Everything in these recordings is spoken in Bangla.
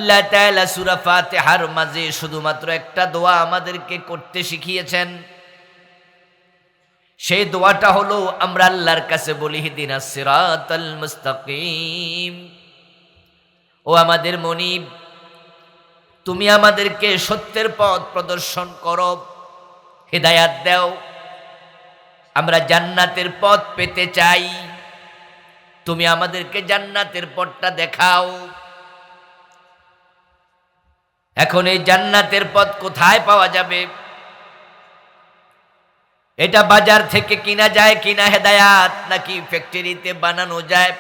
আল্লাহ তাআলা সূরা ফাতিহার মাঝে শুধুমাত্র একটা দোয়া আমাদেরকে করতে শিখিয়েছেন। সেই দোয়াটা হলো আমরা আল্লাহর কাছে বলি ইহদিনাস সিরাতাল মুস্তাকিম। ও আমাদের মনিব, তুমি আমাদেরকে সত্যের পথ প্রদর্শন করো, হিদায়াত দাও। আমরা জান্নাতের পথ পেতে চাই, তুমি আমাদেরকে জান্নাতের পথটা দেখাও। এখন এই জান্নাতের পথ কোথায় পাওয়া যাবে? এটা বাজার থেকে কিনা যায় কিনা হেদায়াত, নাকি ফ্যাক্টরিতে বানানো যায়,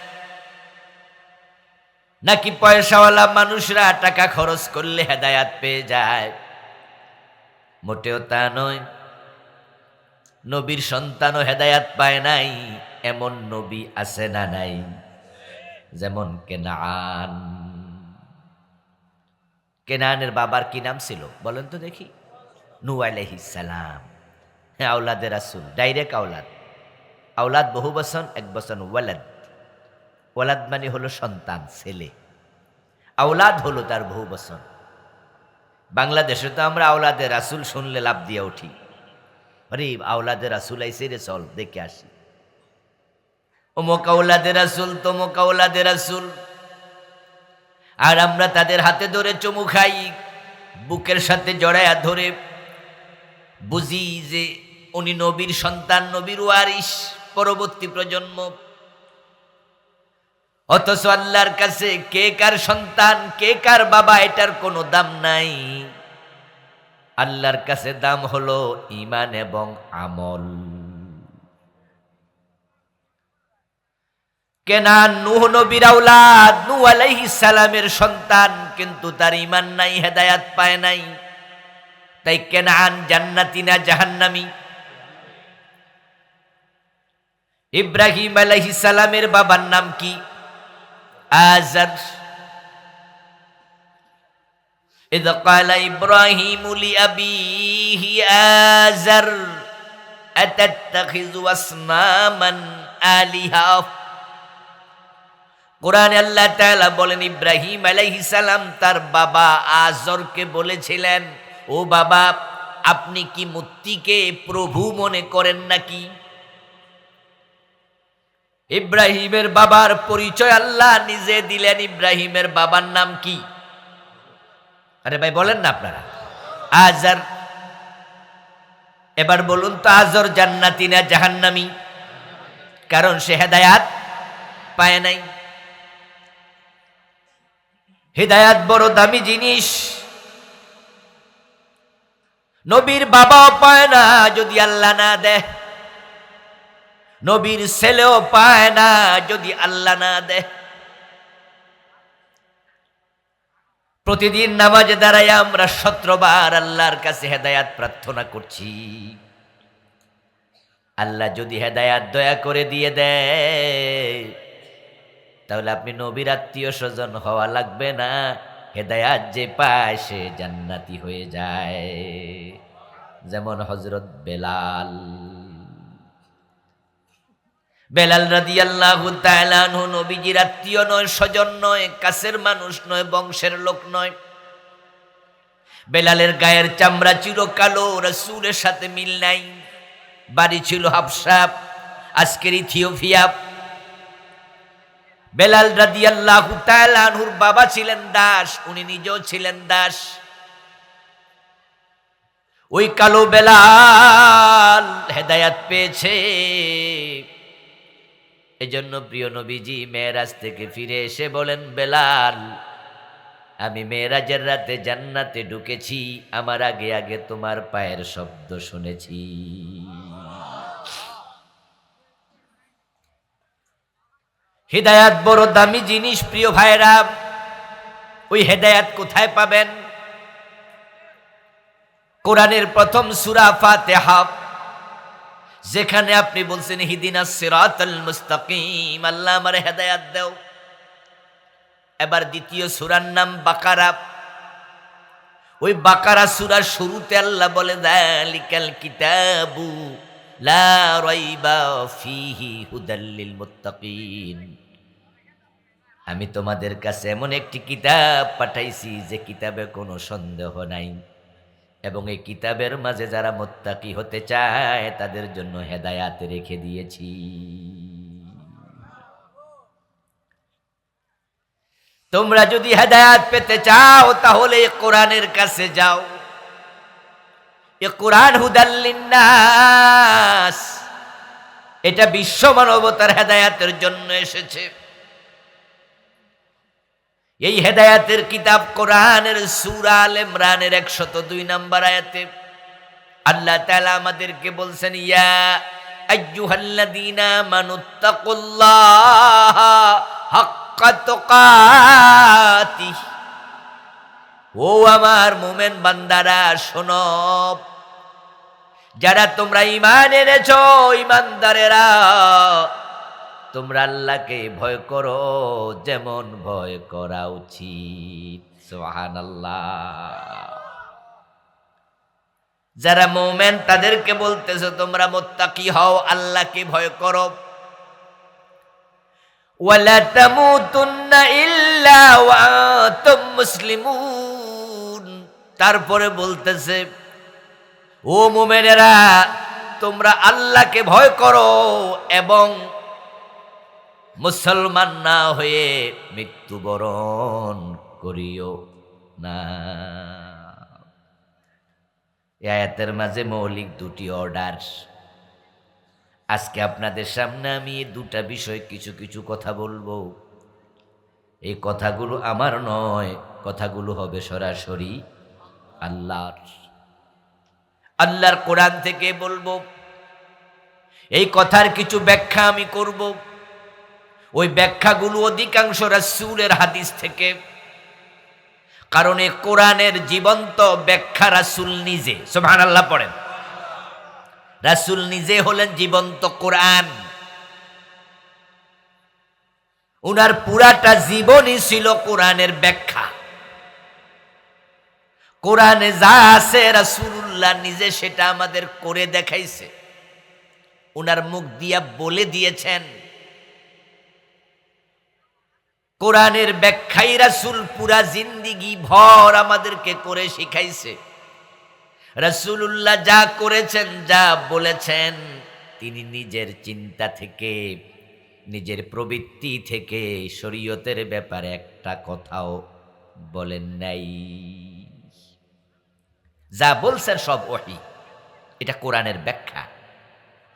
নাকি পয়সাওয়ালা মানুষরা টাকা খরচ করলে হেদায়াত পেয়ে যায়? মোটেও তা নয়। নবীর সন্তানও হেদায়াত পায় নাই এমন নবী আছে না নাই? যেমন কেনান। কেনানের বাবার কি নাম ছিল বলেন তো দেখি? নূহ আলাইহিস সালাম। হ্যাঁ, আওলাদে রাসূল, ডাইরেক্ট আওলাদ। আওলাদ বহু বচন, এক বচন ওয়ালাদ। ওয়ালাদ মানে হলো সন্তান, ছেলে। আওলাদ হলো তার বহু বচন। বাংলাদেশে তো আমরা আওলাদে রাসূল শুনলে লাভ দিয়ে উঠি, আরে আওলাদে রাসূল আইছে রে, চল দেখে আসি। অমুক আওলাদে রাসূল, তমুক আওলাদে রাসূল। আর আমরা তাদের হাতে ধরে চুমু খাই, বুকের সাথে জড়ায়া ধরে বুঝি যে উনি নবীর সন্তান, নবীর ওয়ারিস, পরবর্তী প্রজন্ম। অথচ আল্লাহর কাছে কে কার সন্তান, কে কার বাবা, এটার কোনো দাম নাই। আল্লাহর কাছে দাম হলো ঈমান এবং আমল। কেনান নূহ নবীর আওলাদ, নূহ আলাইহিস সালামের সন্তান, কিন্তু তার ঈমান নাই, হেদায়াত পায় নাই। তাই কেনান জান্নাতি না জাহান্নামী? ইব্রাহিম আলাইহিস সালামের বাবার নাম কি? আজার। إذ قال إبراهيم لأبيه آزر أتتخذ أصناما آلهة। কোরআনে আল্লাহ তাআলা বলেন ইব্রাহিম আলাইহিস সালাম তার বাবা আজরকে বলেছিলেন, ও বাবা, আপনি কি মূর্তিকে প্রভু মনে করেন নাকি? ইব্রাহিমের বাবার পরিচয় আল্লাহ নিজে দিলেন। ইব্রাহিমের বাবার নাম কি? আরে ভাই বলেন না আপনারা? আজর। এবার বলুন তো, আজর জান্নাতি না জাহান্নামী? কারণ সে হেদায়াত পায় নাই। হেদায়াত বড় দামি জিনিস। নবীর বাবাও পায় না যদি আল্লাহ না দেয়, নবীর ছেলেও পায় না যদি আল্লাহ না দেয়। প্রতিদিন নামাজে দাঁড়ায় আমরা 17 বার আল্লাহর কাছে হেদায়াত প্রার্থনা করছি। আল্লাহ যদি হেদায়াত দয়া করে দিয়ে দেয়, তাহলে আপনি নবীর আত্মীয় স্বজন হওয়া লাগবে না, হেদায়াত যে পায় সে জান্নাতি হয়ে যায়। যেমন হযরত বেলাল। বেলাল রাদিয়াল্লাহু তাআলা আনহু নবীজির আত্মীয় নয়, স্বজন নয়, কাছের মানুষ নয়, বংশের লোক নয়। বেলালের গায়ের চামড়া চির কালো, রাসূলের সাথে মিল নাই। বাড়ি ছিল হাবশা, আজকের ইথিওপিয়া। বেলাল রাদিয়াল্লাহু তাআলা আনহুর বাবা ছিলেন দাস, উনি নিজেও ছিলেন দাস। ওই কালো বেলাল হেদায়াত পেয়েছে। এজন্য প্রিয় নবীজি মেরাজ থেকে ফিরে এসে বলেন, বেলাল, আমি মেরাজের রাতে জান্নাতে ঢুকেছি, আমার আগে আগে তোমার পায়ের শব্দ শুনেছি। হিদায়াত বড় দামি জিনিস প্রিয় ভাইরা। ওই হেদায়াত কোথায় পাবেন? কোরআনের প্রথম সূরা ফাতিহা, যেখানে আপনি বলছেন ইহদিনাস সিরাতাল মুস্তাকিম, আল্লাহ আমারে হেদায়াত দাও। এবার দ্বিতীয় সূরার নাম বাকারা। ওই বাকারা সূরার শুরুতে আল্লাহ বলে, যালিকাল কিতাবু লা রাইবা ফীহি হুদাল লিল মুত্তাকিন। আমি তোমাদের কাছে এমন একটি কিতাব পাঠাইছি যে কিতাবে কোনো সন্দেহ নাই, এবং এই কিতাবের মাঝে যারা মুত্তাকি হতে চায় তাদের জন্য হেদায়াত রেখে দিয়েছি। তোমরা যদি হেদায়াত পেতে চাও তাহলে এই কোরআনের কাছে যাও। এ কোরআন হুদাল্লিন্নাস, এটা বিশ্ব মানবতার হেদায়াতের জন্য এসেছে। এই হেদায়াতের কিতাব কোরআনের সূরা আল ইমরানের 102 নম্বর আয়াতে আল্লাহ তাআলা আমাদেরকে বলছেন, ইয়া আইয়ুহাল্লাযীনা আমানুত্তাকুল্লাহা হাক্কা তুকাতিহ, ও আমার মুমিন বান্দারা শোনো, যারা তোমরা ঈমান এনেছো ঈমানদারেরা, তোমরা আল্লাহকে ভয় করো যেমন ভয় করা উচিত। সুবহানাল্লাহ। যারা মুমিন তাদেরকে বলতেছো তোমরা মুত্তাকি হও, আল্লাহকে ভয় করো। ওয়ালা তামুতুন্না ইল্লা ওয়া আনতুম মুসলিমুন, তারপরে বলতেছে ও মুমিনেরা তোমরা আল্লাহকে ভয় করো এবং মুসলমান না হয়ে মৃত্যুবরণ করিও না। এই আয়াতের মাঝে মৌলিক দুটি অর্ডার। আজকে আপনাদের সামনে আমি এই দুটা বিষয় কিছু কিছু কথা বলবো। এই কথাগুলো আমার নয়, কথাগুলো হবে সরাসরি আল্লাহর। আল্লাহর কোরআন থেকে বলবো। এই কথার কিছু ব্যাখ্যা আমি করব। ওই ব্যাখ্যাগুলো অধিকাংশ রাসূলের হাদিস থেকে, কারণ এই কোরআনের জীবন্ত ব্যাখ্যা রাসূল নিজে। সুবহানাল্লাহ পড়েন। রাসূল নিজে হলেন জীবন্ত কোরআন। উনার পুরাটা জীবনই ছিল কোরআনের ব্যাখ্যা। কোরআনে যা আছে রাসূলুল্লাহ নিজে সেটা আমাদের করে দেখাইছে, উনার মুখ দিয়া বলে দিয়েছেন। কোরআনের ব্যাখ্যাই রাসূল পুরা জিন্দিগি ভর আমাদেরকে করে শিখাইছে। রাসূলুল্লাহ যা করেছেন, যা বলেছেন, তিনি নিজের চিন্তা থেকে, নিজের প্রবৃত্তি থেকে শরীয়তের ব্যাপারে একটা কথাও বলেন নাই। যা বলছেন সব ওহী, এটা কোরআনের ব্যাখ্যা।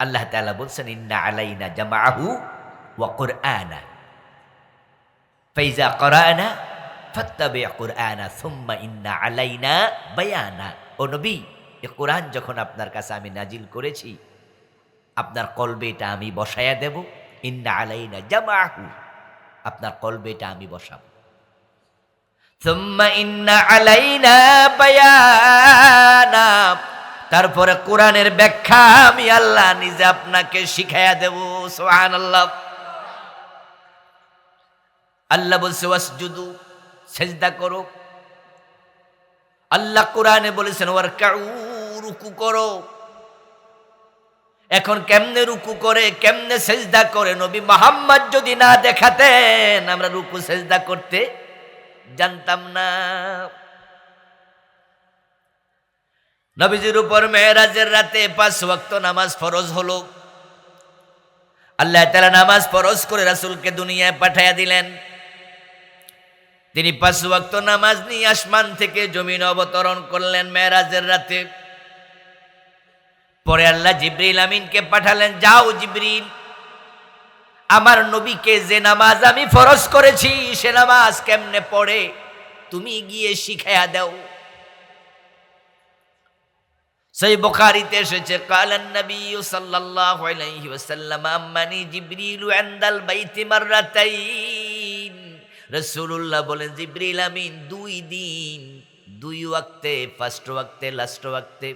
আল্লাহ তাআলা বলছেন, ইন্না আলাইনা জামাআহু ওয়া কুরআনা ফাইজা ক্বরানা ফাত্তাবি' কুরআনা সুম্মা ইন্না আলাইনা বায়ানা। ও নবী, এই কোরআন যখন আপনার কাছে আমি নাজিল করেছি, আপনার কলবে এটা আমি বসায়া দেব। ইন্না আলাইনা জামাআহু, আপনার কলবে এটা আমি বসাবো। সুম্মা ইন্না আলাইনা বায়ানা, তারপরে কোরআনের ব্যাখ্যা আমি আল্লাহ নিজে আপনাকে শিখাইয়া দেব। সুবহানাল্লাহ। আল্লাহ বলছে ওয়াসজুদু, সেজদা করো। আল্লাহ কোরআনে বলেছেন ওয়ারকাউ, রুকু করো। এখন কেমনে রুকু করে, কেমনে সেজদা করে নবী মুহাম্মদ যদি না দেখাতেন, আমরা রুকু সেজদা করতে জানতাম না। নবীজির উপর মেরাজের রাতে 5 ওয়াক্ত নামাজ ফরজ হলো। আল্লাহ তাআলা নামাজ ফরজ করে রাসূলকে দুনিয়ায় পাঠাইয়া দিলেন। তিনি 5 ওয়াক্ত নামাজ নিয়ে আসমান থেকে জমিনে অবতরণ করলেন মেরাজের রাতে। পরে আল্লাহ জিবরিল আমিনকে পাঠালেন, যাও জিবরিল, আমার নবীকে যে নামাজ আমি ফরজ করেছি সে নামাজ কেমনে পড়ে তুমি গিয়ে শিখাইয়া দাও। সহিহ বুখারীতে এসেছে, কালান নবী সাল্লাল্লাহু আলাইহি ওয়াসাল্লাম আম্মানি জিবরিল ইনদাল বাইতি মাররাতাইন। রাসূলুল্লাহ বলেন, জিবরিল আমিন 2 দিন 2 ওয়াক্তে, ফার্স্ট ওয়াক্তে, লাস্ট ওয়াক্তে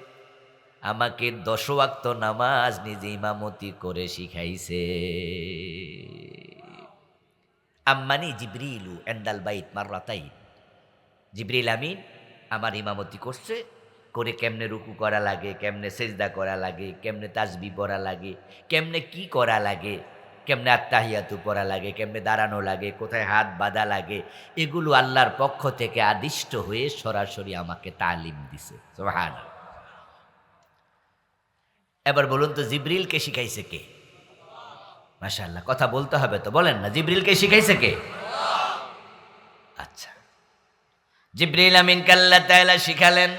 আমাকে 10 ওয়াক্ত নামাজ নিজে ইমামতি করে শিখাইছে। আম্মানি জিবরিলু ইনদাল বাইত মাররাতাইন, জিবরিল আমিন আমার ইমামতি করছে, করে কেমনে রুকু করা লাগে, কেমনে সেজদা করা লাগে, কেমনে তাসবিহ পড়া লাগে, কেমনে কি করা লাগে, কেমনে আত্তাহিয়াতু পড়া লাগে, কেমনে দাঁড়ানো লাগে, কোথায় হাত বাঁধা লাগে, এগুলো আল্লাহর পক্ষ থেকে আদিষ্ট হয়ে সরাসরি আমাকে তালিম দিছে। সুবহানাল্লাহ। এবার বলুন তো জিবরিলকে শিখাইছে কে? মাশাআল্লাহ, কথা বলতে হবে তো, বলেন না, জিবরিলকে শিখাইছে কে? আচ্ছা, জিবরিল আমিনকে আল্লাহ তাআলা শিখালেন।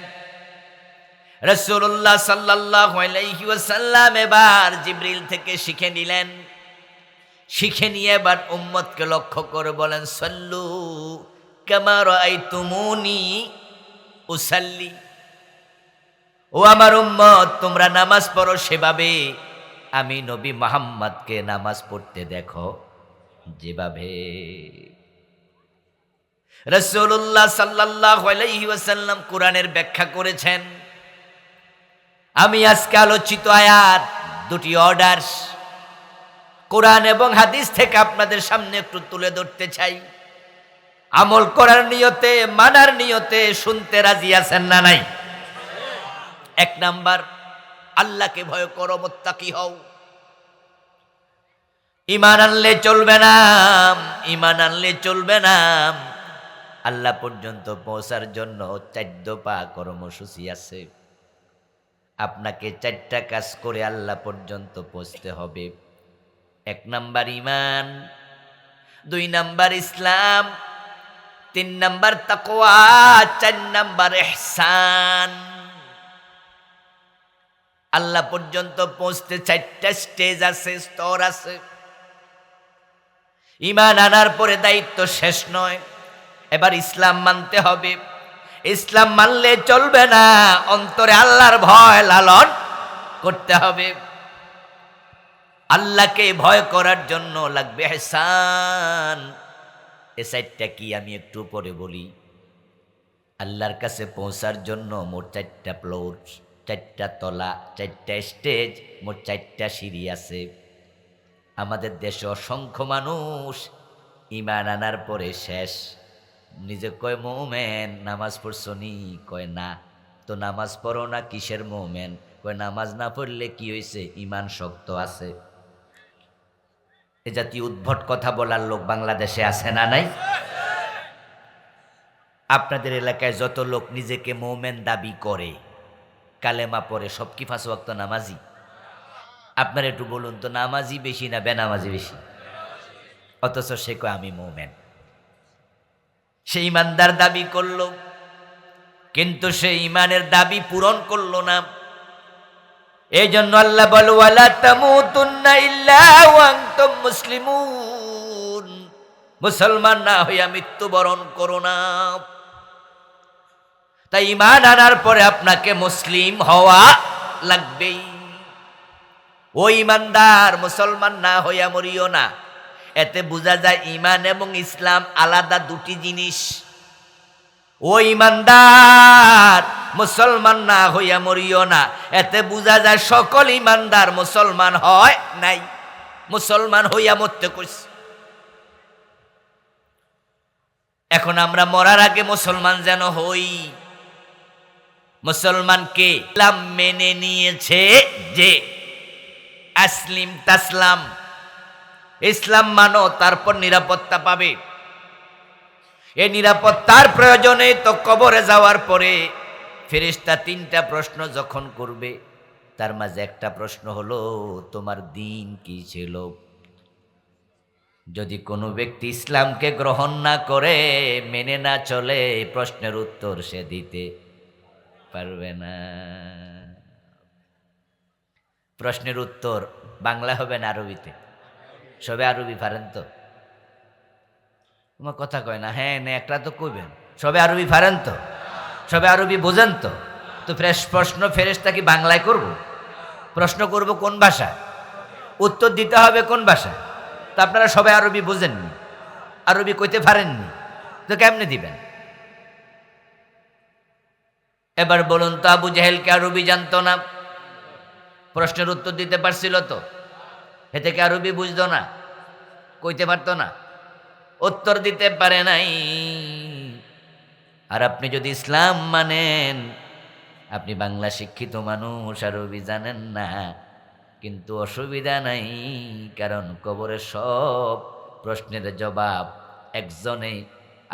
রাসূলুল্লাহ সাল্লাল্লাহু আলাইহি ওয়াসাল্লাম এবার জিবরিল থেকে শিখে নিলেন। শিখে নিয়ে এবার উম্মতকে লক্ষ্য করে বলেন, সাল্লু কামা রাআইতুমুনি উসাল্লি। ও আমার উম্মত, তোমরা নামাজ পড়ো সেভাবে আমি নবী মুহাম্মদকে নামাজ পড়তে দেখো যেভাবে। রাসূলুল্লাহ সাল্লাল্লাহু আলাইহি ওয়াসাল্লাম কোরআনের ব্যাখ্যা করেছেন। আমি আজকে আলোচিত আয়াত, দুটি অর্ডার কোরআন এবং হাদিস থেকে আপনাদের সামনে একটু তুলে ধরতে চাই। আমল করার নিয়তে, মানার নিয়তে শুনতে রাজি আছেন না নাই? এক নাম্বার, আল্লাহকে ভয় করো, মুত্তাকি হও। ঈমান আনলে চলবে না, ঈমান আনলে চলবে না। আল্লাহ পর্যন্ত পৌঁছার জন্য 4 দফা কর্মসূচি আছে। আপনাকে 4টা কাজ করে আল্লাহ পর্যন্ত পৌঁছতে হবে। 1 নাম্বার ঈমান, 2 নাম্বার ইসলাম, 3 নাম্বার তাকওয়া, 4 নাম্বার ইহসান। আল্লাহ পর্যন্ত পৌঁছতে 4টা স্টেজ আছে, স্তর আছে। ঈমান আনার পরে দায়িত্ব শেষ নয়, এবার ইসলাম মানতে হবে। ইসলাম মানলে চলবে না, অন্তরে আল্লাহর ভয় লালন করতে হবে। আল্লাহকে ভয় করার জন্য লাগবে ইহসান। এই 4টা কি আমি একটু পরে বলি। আল্লাহর কাছে পৌঁছার জন্য মোট 4টা ফ্লোর, 4টা তলা, 4টা স্টেজ, মোট 4টা সিঁড়ি আছে। আমাদের দেশে অসংখ্য মানুষ ঈমান আনার পরে শেষ, নিজে কয় মুমিন, নামাজ পড়ছনি? কয় না। তো নামাজ পড়ো না কিসের মুমিন? কয় নামাজ না পড়লে কি হয়েছে, ঈমান শক্ত আছে। এ জাতীয় উদ্ভট কথা বলার লোক বাংলাদেশে আছে না নাই? আপনাদের এলাকায় যত লোক নিজেকে মুমিন দাবি করে, কালেমা পড়ে, সব কি 5 ওয়াক্ত নামাজি? আপনারা একটু বলুন তো, নামাজি বেশি না বেনামাজি বেশি? অথচ সে কয় আমি মুমিন। সে ইমানদার দাবি করলো, কিন্তু সে ইমানের দাবি পূরণ করলো না। এই জন্য আল্লাহ বলে, ওয়ালা তামুতুন্না ইল্লা ওয়া আনতুম মুসলিমুন। মুসলমান না হইয়া মৃত্যুবরণ করো না। তাই ঈমান আনার পরে আপনাকে মুসলিম হওয়া লাগবেই। ও ঈমানদার, মুসলমান না হইয়া মরিও না। এতে বোঝা যায় ঈমান এবং ইসলাম আলাদা দুটি জিনিস। ও ঈমানদার, মুসলমান না হইয়া মরিও না। এতে বোঝা যায় সকল ঈমানদার মুসলমান হয় নাই, মুসলমান হইয়া মরতে কইছে। এখন আমরা মরার আগে মুসলমান যেন হই। মুসলমানকে ইসলাম মেনে নিয়েছে যে আসলিম তাসলাম, ইসলাম মানো, তারপর নিরাপত্তা পাবে। এই নিরাপত্তার প্রয়োজনে তো কবরে যাওয়ার পরে ফেরেশতা 3টা প্রশ্ন যখন করবে, তার মাঝে একটা প্রশ্ন হলো, তোমার দিন কি ছিল? যদি কোনো ব্যক্তি ইসলামকে গ্রহণ না করে, মেনে না চলে, প্রশ্নের উত্তর সে দিতে পারবে না। প্রশ্নের উত্তর বাংলা হবে না আরবিতে? সবে আরবি পারেন তো? তোমার কথা কয় না, হ্যাঁ না একটা তো কইবেন। সবে আরবি পারেন তো? সবে আরবি বোঝেন তো? তো প্রশ্ন ফেরেশতা কি বাংলায় করব? প্রশ্ন করব কোন ভাষায়? উত্তর দিতে হবে কোন ভাষায়? তো আপনারা সবে আরবি বোঝেননি, আরবি কইতে পারেননি, তো কেমনে দিবেন? এবার বলুন তো, আবু জাহেলকে আরবি জানতো না, প্রশ্নের উত্তর দিতে পারছিল তো? এ থেকে আরবি বুঝতো না, কইতে পারতো না, উত্তর দিতে পারে নাই। আর আপনি যদি ইসলাম মানেন, আপনি বাংলা শিক্ষিত মানুষ, আরবি জানেন না, কিন্তু অসুবিধা নাই, কারণ কবরের সব প্রশ্নের জবাব একজনেই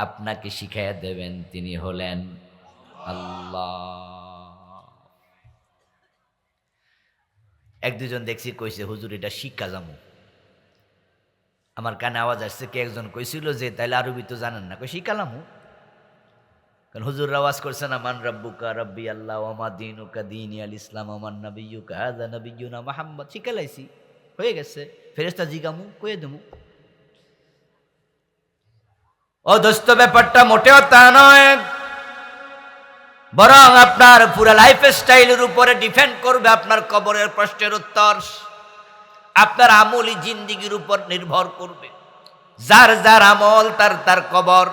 আপনাকে শিখাইয়া দেবেন, তিনি হলেন আল্লাহ। এক দুজন দেখছি কইছে, হুজুর এটা শিক্ষা যামু। আমার কানে আওয়াজ আসছে, কে একজন কইছিল যে তাইলে আরবি তো জানেন না, কই শিখালামু। কারণ হুজুর আওয়াজ করছে না, মান রাব্বুকা রাব্বি আল্লাহ ওয়া মা দীনুকা দীনি আল ইসলাম ওয়া মান নাবিয়্যুকা হাযা নাবিয়্যুনা মুহাম্মদ, শিখালাইছি, হয়ে গেছে। ফেরেশতা জিগামু, কইয়ে দেমু। ও দোস্ত, ব্যাপারটা মোটেও তা নয়, বরং আপনার পুরো লাইফ স্টাইলের উপরে ডিপেন্ড করবে আপনার কবরের প্রশ্নের উত্তর। আপনার আমলি জিন্দিগির উপর নির্ভর করবে। যার যার আমল তার তার কবর,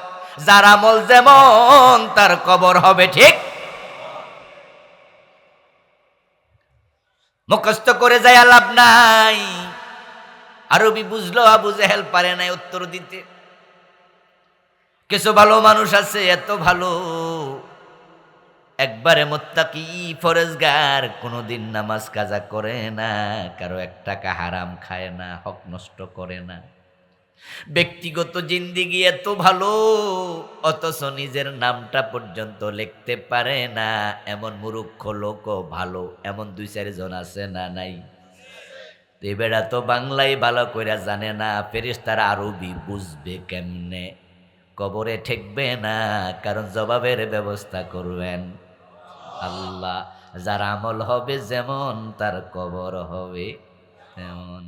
যার আমল যেমন তার কবর হবে, ঠিক? মুখস্থ করে যায় লাভ নাই। আরবি বুঝলো, আবু জেহেল পারে নাই উত্তর দিতে। কিছু ভালো মানুষ আছে, এত ভালো, একবারে মুত্তাকি ফরেজগার, কোনোদিন নামাজ কাজা করে না, কারো এক টাকা হারাম খায় না, হক নষ্ট করে না, ব্যক্তিগত জিন্দিগি এত ভালো, অথচ নিজের নামটা পর্যন্ত লিখতে পারে না, এমন মূর্খ লোকও ভালো, এমন 2-4 জন আছে না নাই? এ বেড়া তো বাংলাই ভালো কইরা জানে না, ফেরেশতারা আরবি বুঝবে কেমনে? কবরে ঠেকবে না, কারণ জবাবের ব্যবস্থা করবেন আল্লাহ। যার আমল হবে যেমন তার কবর হবে তেমন।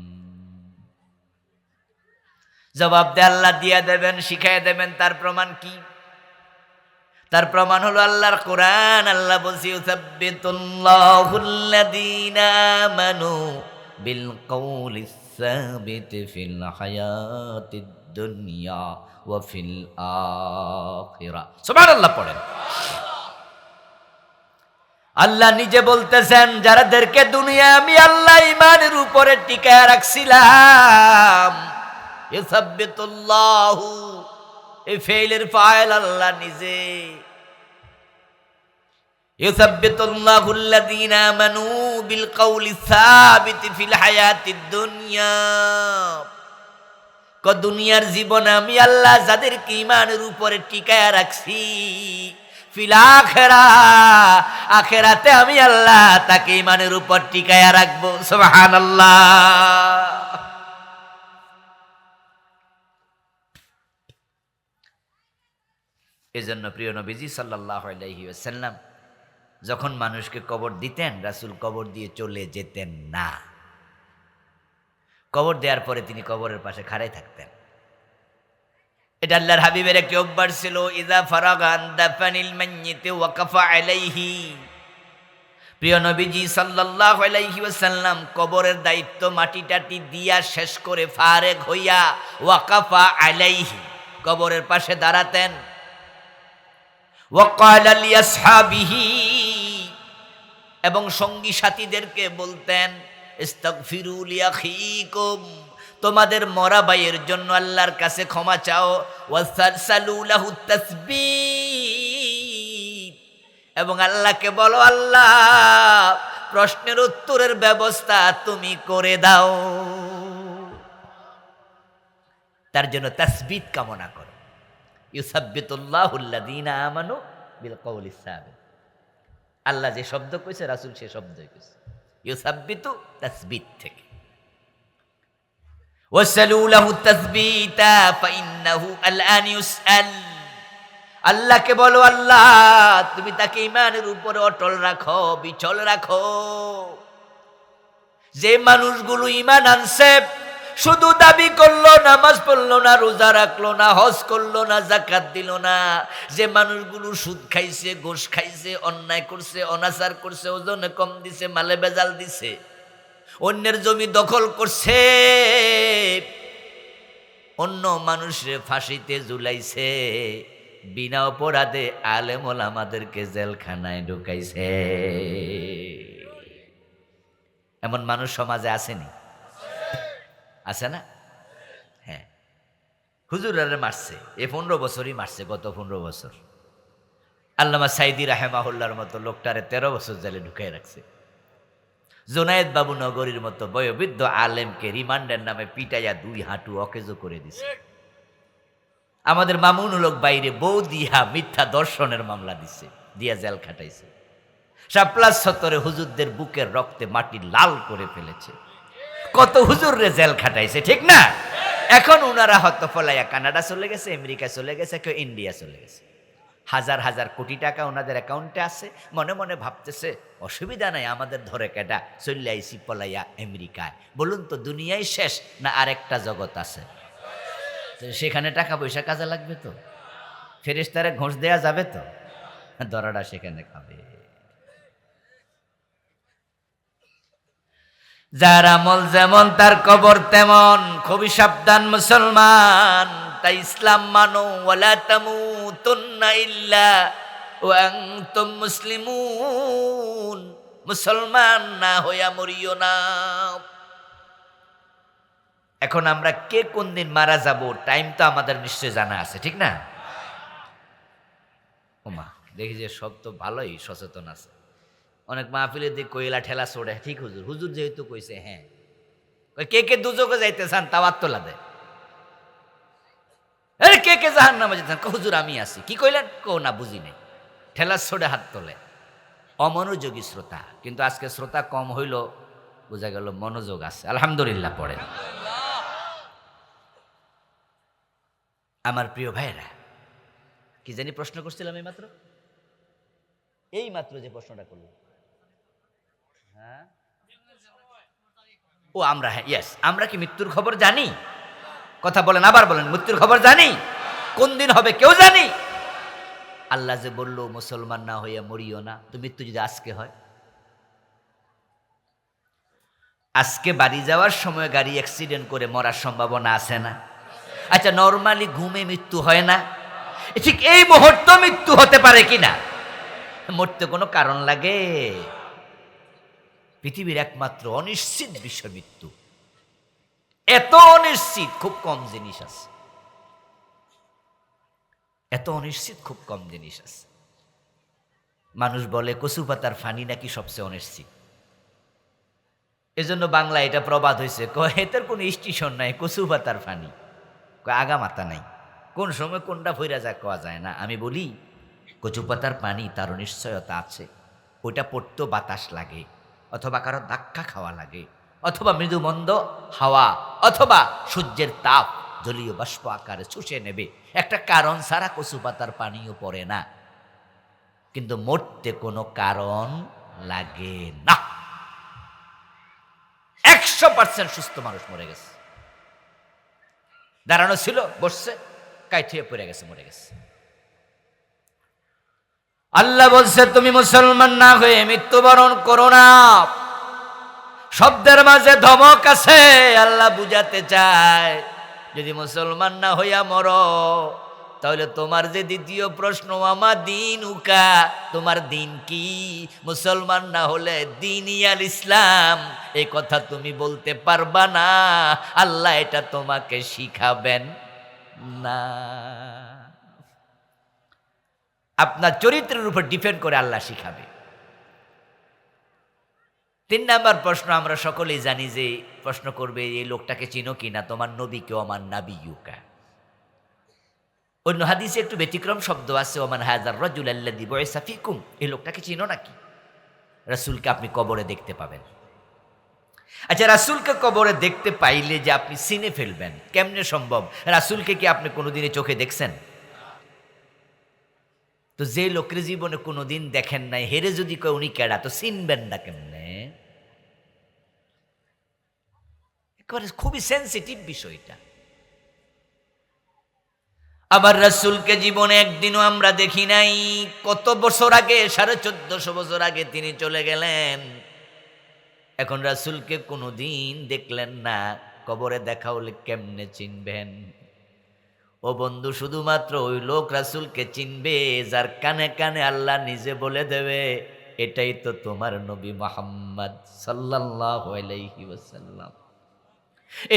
জবাব দে আল্লাহ দিয়া দেবেন, শিখাইয়া দেবেন। তার প্রমাণ কি? তার প্রমাণ হলো আল্লাহর কোরআন। আল্লাহ বলছে, ইউসাব্বিতুল্লাহুল্লাযীনা আমানু বিল কওলিস সাবিতি ফিল হায়াতিদ দুনিয়া ওয়া ফিল আখিরাহ। সুবহানাল্লাহ পড়েন। আল্লাহ নিজে বলতেছেন, যারাদেরকে দুনিয়া আমি আল্লাহ ঈমানের উপরে টিকায়া রাখছিলাম, ইউসাব্বিতুল্লাহু, এই ফেইলের ফাইল আল্লাহ নিজে। ইউসাব্বিতুল্লাহুল্লাযীনা আমানু বিল কওলিস সাবিতি ফিল হায়াতিদ দুনিয়া, দুনিয়ার জীবনে আমি আল্লাহ যাদেরকে ঈমানের উপরে টিকায়া রাখছি, ফিল আখিরাহ, আখিরাতে আমি আল্লাহ তাকে ঈমানের উপর টিকায়া রাখবো। সুবহানাল্লাহ। এজন্য প্রিয় নবীজি সাল্লাল্লাহু আলাইহি ওয়াসাল্লাম যখন মানুষকে কবর দিতেন, রাসূল কবর দিয়ে চলে যেতেন না। কবর দেওয়ার পরে তিনি কবরের পাশে খাড়াই থাকতেন। এটা আল্লাহর হাবিবের একটি অভ্যাস ছিল। ইযা ফারাগা আন দাফানিল মাইয়িতি ওয়াকাফা আলাইহি। প্রিয় নবীজি সাল্লাল্লাহু আলাইহি ওয়াসাল্লাম কবরের দায়িত্ব মাটি টাটি দিয়া শেষ করে ফারেগ হইয়া ওয়াকাফা আলাইহি, কবরের পাশে দাঁড়াতেন। ওয়াকালা লিআসহাবিহি, এবং সঙ্গী সাথীদেরকে বলতেন, ইস্তাগফিরু লিআখিকুম, তোমাদের মরা ভাইয়ের জন্য আল্লাহর কাছে ক্ষমা চাও। ওয়াসালসালু লাহু তাসবিহ, এবং আল্লাহকে বলো, আল্লাহ প্রশ্নের উত্তরের ব্যবস্থা তুমি করে দাও। তার জন্য তাসবিত কামনা করো। ইউসাব্বিতুল্লাহুল্লাযীনা আমানু বিল কওলিস সাবিত। আল্লাহ যে শব্দ কইছে, রাসূল সে শব্দই কইছে, ইউসাব্বিতু, তাসবিত থেকে। ওয়াসালু লাহু তাসবিতা ফাইন্নাহু আলআন ইউসআল, আল্লাহকে বলো, আল্লাহ তুমি তাকে ঈমানের উপরে অটল রাখো, বিচল রাখো। যে মানুষগুলো ঈমান আনছে, শুধু দাবি করলো, নামাজ পড়লো না, রোজা রাখলো না, হজ করলো না, যাকাত দিল না, যে মানুষগুলো সুদ খাইছে, ঘুষ খাইছে, অন্যায় করছে, অনাচার করছে, ওজনে কম দিছে, মালে বেজাল দিছে, অন্যের জমি দখল করছে, অন্য মানুষের ফাঁসিতে ঝুলাইছে, বিনা অপরাধে আলেম ওলামাদেরকে জেলখানায় ঢুকাইছে, এমন মানুষ সমাজে আসেনি? আছে না? হ্যাঁ, হুজুরারে মারছে, 15 বছরই মারছে, গত 15 বছর। আল্লামা সাইদি রাহেমাহুল্লাহর মতো লোকটারে 13 বছর জেলে ঢুকাই রাখছে। জোনায়েদ বাবু নগরীর মতো বয়োবৃদ্ধ আলেমকে রিমান্ডের নামে পিটাইয়া 2 হাঁটু অকেজো করে দিছে। আমাদের মামুনুল হক বাইরে বউ দিয়া মিথ্যা দর্শনের মামলা দিছে, দিয়া জেল খাটাইছে। শাপলা চত্বরে হুজুরদের বুকের রক্তে মাটি লাল করে ফেলেছে। কত হুজুর রে জেল খাটাইছে, ঠিক না? এখন উনারা হত ফলাইয়া কানাডা চলে গেছে, আমেরিকা চলে গেছে, কেউ ইন্ডিয়া চলে গেছে। হাজার হাজার কোটি টাকা ওনাদের অ্যাকাউন্টে আছে। মনে মনে ভাবতেছে অসুবিধা নাই, আমাদের ধরে কেটা, চলে আইসি পলাইয়া আমেরিকায়। বলুন তো দুনিয়ায় শেষ না আরেকটা জগৎ আছে? তো সেখানে টাকা পয়সা কাজে লাগবে তো, ফেরেশতারে ঘোষ দেয়া যাবে তো, দরাটা সেখানে খাবে। যার আমল যেমন তার কবর তেমন। খুবই সাবধান মুসলমান, তাই ইসলাম মানো। ওয়ালা তামুতুন্না ইল্লা ওয়া আনতুম মুসলিমুন। মুসলমান না হইয়া মরিও না। এখন আমরা কে কোন দিন মারা যাব টাইম তো আমাদের নিশ্চয় জানা আছে, ঠিক না? ওমা, দেখি যে সব তো ভালোই সচেতন আছে। অনেক মাহফিলের দিকে কইলা ঠেলা ছোড়ে, ঠিক হুজুর, হুজুর যেহেতু কইছে, হ্যাঁ। কে কে দুজকে যাইতে চান তাওয়াত তোলা দেয়। আরে কে কে জাহান্নামে যেতে চান? হুজুর আমি আছি। কি কইলেন? কো না বুঝি নাই। ঠেলা ছোড়ে হাত তোলে। অমনোযোগী শ্রোতা। কিন্তু আজকে শ্রোতা কম হইল, বোঝা গেল মনোযোগ আছে। আলহামদুলিল্লাহ পড়েন। আমার প্রিয় ভাইরা, কি জানি প্রশ্ন করছিলাম এই মাত্র যে প্রশ্নটা করলাম। হ্যাঁ, ও আমরা, হ্যাঁ, ইয়েস, আমরা কি মৃত্যুর খবর জানি? কথা বলেন, আবার বলেন, মৃত্যুর খবর জানি? কোন দিন হবে কেউ জানি? আল্লাহ যে বলল মুসলমান না হইয়া মরিও না, তো মৃত্যু যদি আজকে হয়, আজকে বাড়ি যাওয়ার সময় গাড়ি অ্যাক্সিডেন্ট করে মরার সম্ভাবনা আছে না? আচ্ছা, নরমালি ঘুমে মৃত্যু হয় না? ঠিক এই মুহূর্তে মৃত্যু হতে পারে কিনা? মরতে কোনো কারণ লাগে? পৃথিবীর একমাত্র অনিশ্চিত বিষয় মৃত্যু। এত অনিশ্চিত খুব কম জিনিস আছে। এত অনিশ্চিত খুব কম জিনিস আছে। মানুষ বলে কচু পাতার ফানি নাকি সবচেয়ে অনিশ্চিত। এজন্য বাংলা এটা প্রবাদ হয়েছে, এটার কোনো স্টেশন নাই, কচু পাতার ফানি, আগা মাথা নাই, কোন সময় কোনটা ফইরা যা কোয়া যায় না। আমি বলি কচু পাতার পানি, তার অনিশ্চয়তা আছে। ওইটা পড়তেও বাতাস লাগে, অথবা কারো ধাক্কা খাওয়া লাগে, অথবা মৃদুমন্দ হাওয়া, অথবা সূর্যের তাপ জলীয় বাষ্প আকারে শুষে নেবে। একটা কারণ ছাড়া কচু পাতার পানিও পড়ে না। কিন্তু মরতে কোনো কারণ লাগে না। 100% সুস্থ মানুষ মরে গেছে। দাঁড়ানো ছিল, বসছে, কাইঠিয়ে পড়ে গেছে, মরে গেছে। আল্লাহ বলছে তুমি মুসলমান না হয়ে মৃত্যুবরণ করো না। শব্দের মাঝে ধমক আছে। আল্লাহ বুঝাতে চায় যদি মুসলমান না হইয়া মরো, তাহলে তোমার যে দ্বিতীয় প্রশ্ন, আমার দিন উকা, তোমার দিন কি? মুসলমান না হলে দিনই আল ইসলাম এই কথা তুমি বলতে পারবা না। আল্লাহ এটা তোমাকে শিখাবেন না। আপনার চরিত্রের উপর ডিপেন্ড করে আল্লাহ শিখাবে। 3 নাম্বার প্রশ্ন আমরা সকলেই জানি যে প্রশ্ন করবে, এই লোকটাকে চিনো কিনা, তোমার নবী কে? ওমান নাবিয়ুকা। অন্য হাদিসে একটু ব্যতিক্রম শব্দ আছে, ওমান হাযার রাজুল আল্লাযী বুইসা ফীকুম। এই লোকটাকে চিনো নাকি? রাসূলকে আপনি কবরে দেখতে পাবেন। আচ্ছা, রাসূলকে কবরে দেখতে পাইলে যে আপনি চিনে ফেলবেন, কেমনে সম্ভব? রাসূলকে কি আপনি কোনোদিনই চোখে দেখছেন? তো যে লোকের জীবনে কোনোদিন দেখেন নাই, হেরে যদি কয় উনি কেডা, তো চিনবেন না কেমনে? খুবই সেন্সিটিভ বিষয়টা। আবার রাসূলকে জীবনে একদিনও আমরা দেখি নাই। কত বছর আগে, 1450 বছর আগে তিনি চলে গেলেন। এখন রাসূলকে কোনোদিন দেখলেন না, কবরে দেখা হলে কেমনে চিনবেন? ও বন্ধু, শুধুমাত্র ওই লোক রাসূলকে চিনবে যার কানে কানে আল্লাহ নিজে বলে দেবে, এটাই তো তোমার নবী মুহাম্মদ সাল্লাল্লাহু আলাইহি ওয়াসাল্লাম।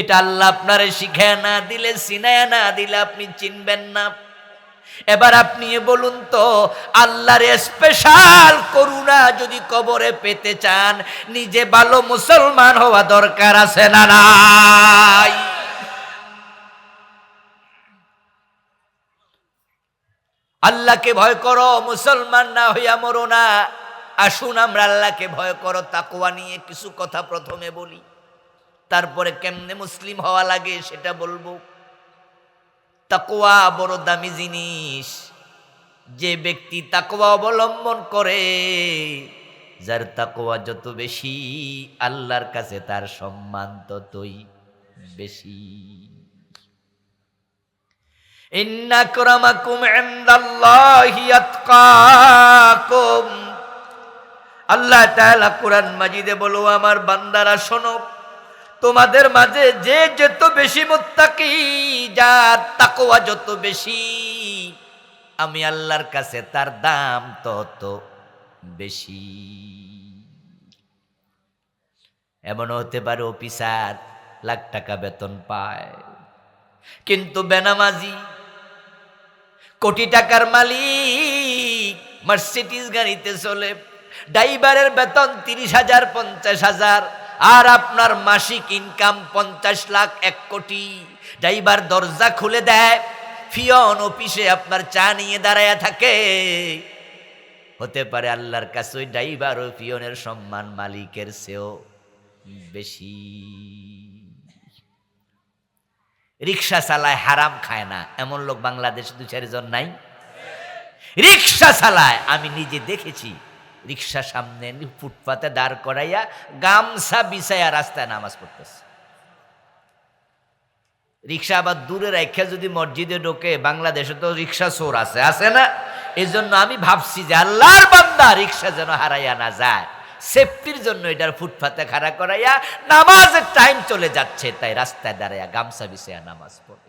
এটা আল্লাহ আপনারে শিখায় না দিলে, সিনায় না দিলে আপনি চিনবেন না। এবার আপনি বলুন তো, আল্লাহর স্পেশাল করুণা যদি কবরে পেতে চান, নিজে ভালো মুসলমান হওয়া দরকার আছে না নাই? আল্লাহকে ভয় করো, মুসলমান না হইয়া মরো না। আসুন আমরা আল্লাহকে ভয় করো তাকওয়া নিয়ে কিছু কথা প্রথমে বলি, তারপরে কেমনে মুসলিম হওয়া লাগে সেটা বলবো। তাকওয়া বড় দামি জিনিস। যে ব্যক্তি তাকওয়া অবলম্বন করে, যার তাকওয়া যত বেশি, আল্লাহর কাছে তার সম্মান ততই বেশি। ইন্না আকরামাকুম ইনদাল্লাহি আতকাকুম। আল্লাহ তাআলা কুরআন মাজিদে বলো, আমার বান্দারা শোনো, তোমাদের মাঝে যে যত বেশি মুত্তাকি, যার তাকওয়া যত বেশি, আমি আল্লাহর কাছে তার দাম তত বেশি। এমন হতে পারে অফিসার লাখ টাকা বেতন পায়, কিন্তু বেনামাজি, কোটি টাকার মালিক, মার্সিডিজ গাড়িতে চলে, ড্রাইভারের বেতন 30,000 50,000, আর আপনার মাসিক ইনকাম 50 লাখ 1 কোটি। ড্রাইভার দরজা খুলে দেয়, ফিয়ন অফিসে আপনার চা নিয়ে দাঁড়ায় থাকে। হতে পারে আল্লাহর কাছে ওই ড্রাইভার ও ফিয়নের সম্মান মালিকের চেয়েও বেশি। রিক্সা চালায়, হারাম খায় না, এমন লোক বাংলাদেশে 2-4 জন নাই? রিক্সা চালায়, আমি নিজে দেখেছি। রিক্সা সামনে ফুটপাতে দাঁড় করাইয়া গামছা বিছাইয়া রাস্তায় নামাজ পড়তেছে। রিক্সা আবার দূরে রাখা যদি মসজিদে ঢোকে, বাংলাদেশে তো রিক্সা চোর আছে, আছে না? এই জন্য আমি ভাবছি যে আল্লাহর বান্দা রিক্সা যেন হারাইয়া না যায়, সেফটির জন্য এটার ফুটপাতে খাড়া করাইয়া, নামাজের টাইম চলে যাচ্ছে তাই রাস্তায় দাঁড়াইয়া গামছা বিছাইয়া নামাজ পড়ে।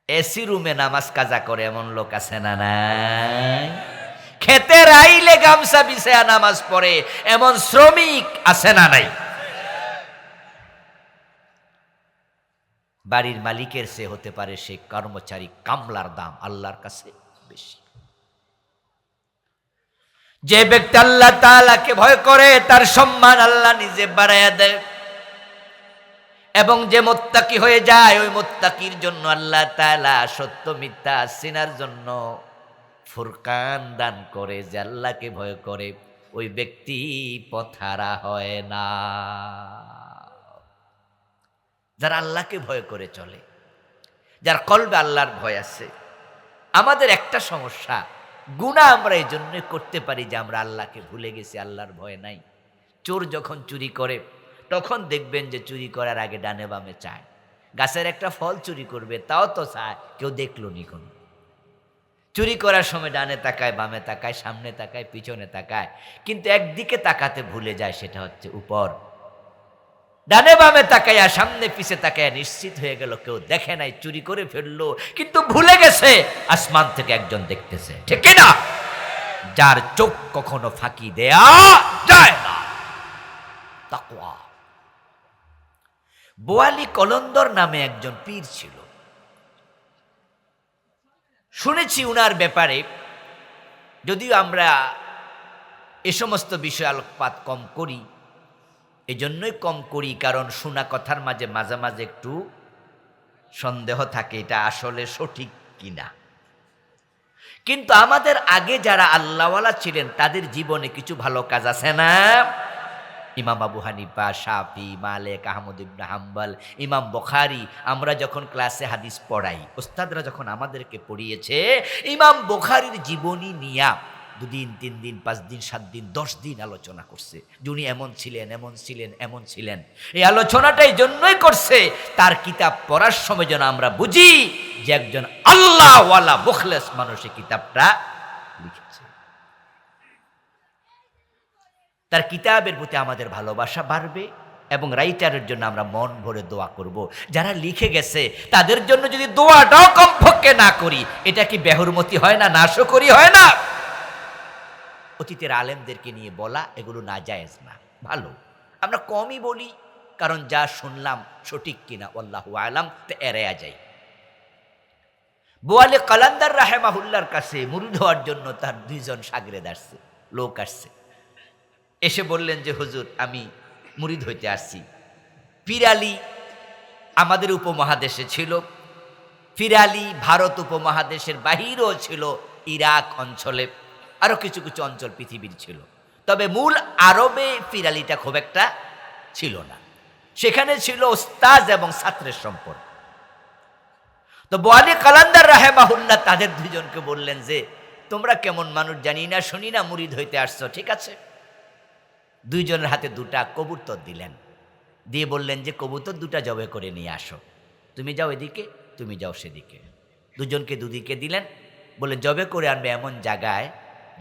এসি রুমে নামাজ কাজা করে এমন লোক আছে না নাই? খেতে রাইলে গামছা বিছাইয়া নামাজ পড়ে এমন শ্রমিক আছে না নাই? বাড়ির মালিকের সে হতে পারে সে কর্মচারী, কামলার দাম আল্লাহর কাছে বেশি। যে ব্যক্তি আল্লাহ তাআলাকে ভয় করে, তার সম্মান আল্লাহ নিজে বাড়াইয়া দেয়। এবং যে মুত্তাকি হয়ে যায়, ওই মুত্তাকির জন্য আল্লাহ তাআলা সত্য মিথ্যা চিনার জন্য ফুরকান দান করে। যে আল্লাহকে ভয় করে, ওই ব্যক্তি পথহারা হয় না। যারা আল্লাহকে ভয় করে চলে, যার কলবে আল্লাহর ভয় আছে। আমাদের একটা সমস্যা, গুনাহ আমরা এই জন্য করতে পারি যে আমরা আল্লাহকে ভুলে গেছি, আল্লাহর ভয় নাই। চোর যখন চুরি করে, তখন দেখবেন যে চুরি করার আগে ডানে বামে চায়। গাছের একটা ফল চুরি করবে, তাও তো চায় কেউ দেখলো নি কোনো। চুরি করার সময় ডানে তাকায়, বামে তাকায়, সামনে তাকায়, পিছনে তাকায়, কিন্তু একদিকে তাকাতে ভুলে যায়, সেটা হচ্ছে উপর। ডানে বামে তাকায়া, সামনে পিছে তাকায়া নিশ্চিত হয়ে গেল কেউ দেখে নাই, চুরি করে ফেললো, কিন্তু ভুলে গেছে আসমান থেকে একজন দেখতেছে, ঠিক না? যার চোখ কখনো ফাঁকি দেয়া যায় না। তাকওয়া। বোয়ালি কলন্দর নামে একজন পীর ছিল। শুনেছি উনার ব্যাপারে, যদিও আমরা এ সমস্ত বিষয় আলোকপাত কম করি। এজন্যই কম করি কারণ শোনা কথার মাঝে মাঝে মাঝে একটু সন্দেহ থাকে এটা আসলে সঠিক কিনা। কিন্তু আমাদের আগে যারা আল্লাহওয়ালা ছিলেন, তাদের জীবনে কিছু ভালো কাজ আছে না? ইমাম আবু হানিফা, শাফি, মালিক, আহমদ ইবনে হাম্বল, ইমাম বুখারী। আমরা যখন ক্লাসে হাদিস পড়াই, ওস্তাদরা যখন আমাদেরকে পড়িয়েছে, ইমাম বুখারীর জীবনী নিয়া 2 দিন 3 দিন 5 দিন 7 দিন 10 দিন আলোচনা করছে। যিনি এমন ছিলেন, এমন ছিলেন, এমন ছিলেন। এই আলোচনাটা এই জন্যই করছে, তার কিতাব পড়ার সময় যেন আমরা বুঝি যে একজন আল্লাহওয়ালা মুখলেস মানুষ এই কিতাবটা লিখেছে। তার কিতাবের প্রতি আমাদের ভালোবাসা বাড়বে এবং রাইটারের জন্য আমরা মন ভরে দোয়া করব। যারা লিখে গেছে তাদের জন্য যদি দোয়াটাও কমপক্ষে না করি, এটা কি বেহুরমতি হয় না, নাশকরি হয় না? অতীতের আলেমদেরকে নিয়ে বলা এগুলো নাজায়েজ না, ভালো। আমরা কমই বলি, কারণ যা শুনলাম সঠিক কিনা আল্লাহু আলাম, তো এড়ায়া যাই। বোয়ালে কালান্দার রাহেমাহুল্লার কাছে মুরিদ হওয়ার জন্য তার দুইজন শাগরেদ আসছে, লোক আসছে। এসে বললেন যে হুজুর, আমি মুরিদ হইতে আসছি। পীর আলী আমাদের উপমহাদেশে ছিল, পীর আলী ভারত উপমহাদেশের বাহিরেও ছিল, ইরাক অঞ্চলে, আরো কিছু কিছু অঞ্চল পৃথিবীর ছিল। তবে মূল আরবে পীর আলীটা খুব একটা ছিল না, সেখানে ছিল ওস্তাজ এবং ছাত্রের সম্পর্ক। তো বোয়ালি কালান্দার রাহেমাহুল্লাহ তাদের দুজনকে বললেন যে তোমরা কেমন মানুষ জানি না শুনি না, মুরিদ হইতে আসছো, ঠিক আছে। দুইজনের হাতে দুটা কবুতর দিলেন, দিয়ে বললেন যে কবুতর দুটা জবে করে নিয়ে আসো, তুমি যাও এদিকে, তুমি যাও সেদিকে। দুজনকে দুদিকে দিলেন, বলে জবে করে আনবে এমন জায়গায়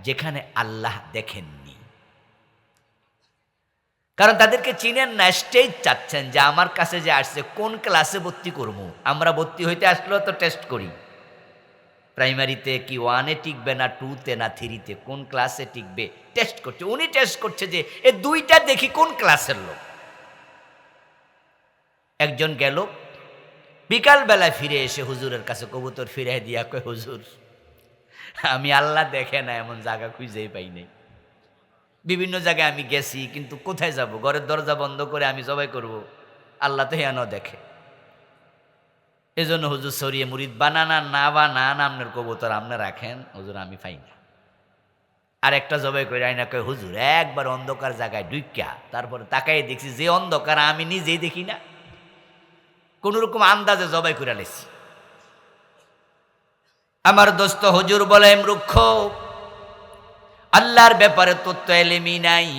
যেখানে আল্লাহ দেখেননি। কারণ তাদেরকে চিনেন না, স্টেজ চাচ্ছেন যে আমার কাছে যে আসছে কোন ক্লাসে ভর্তি করবো। আমরা ভর্তি হইতে আসলেও তো টেস্ট করি, প্রাইমারিতে কি 1-এ টিকবে না 2-তে না 3-তে, কোন ক্লাসে টিকবে টেস্ট করছে। উনি টেস্ট করছে যে এ দুইটা দেখি কোন ক্লাসের লোক। একজন গেল, বিকালবেলায় ফিরে এসে হুজুরের কাছে কবুতর ফিরে দিয়া কয়, হুজুর আমি আল্লাহ দেখে না এমন জায়গা খুঁজেই পাই নাই। বিভিন্ন জায়গায় আমি গেছি, কিন্তু কোথায় যাব? ঘরের দরজা বন্ধ করে আমি জবাই করব, আল্লাহ তো হেন দেখে। এজন্য হুজুর সরিয়ে মুরিদ বানানা না বানান, আপনার কবুতর আপনি রাখেন, হুজুর আমি পাই না। আর একটা জবাই করে আইনা কয়, হুজুর একবার অন্ধকার জায়গায় ঢুইকা তারপরে তাকাই দেখছি যে অন্ধকার আমি নিজেই দেখি না, কোন রকম আন্দাজে জবাই করে লেছি। আমার দোস্ত হুজুর বলে, মূর্খ, আল্লাহর ব্যাপারে তোর তো এলেমই নাই,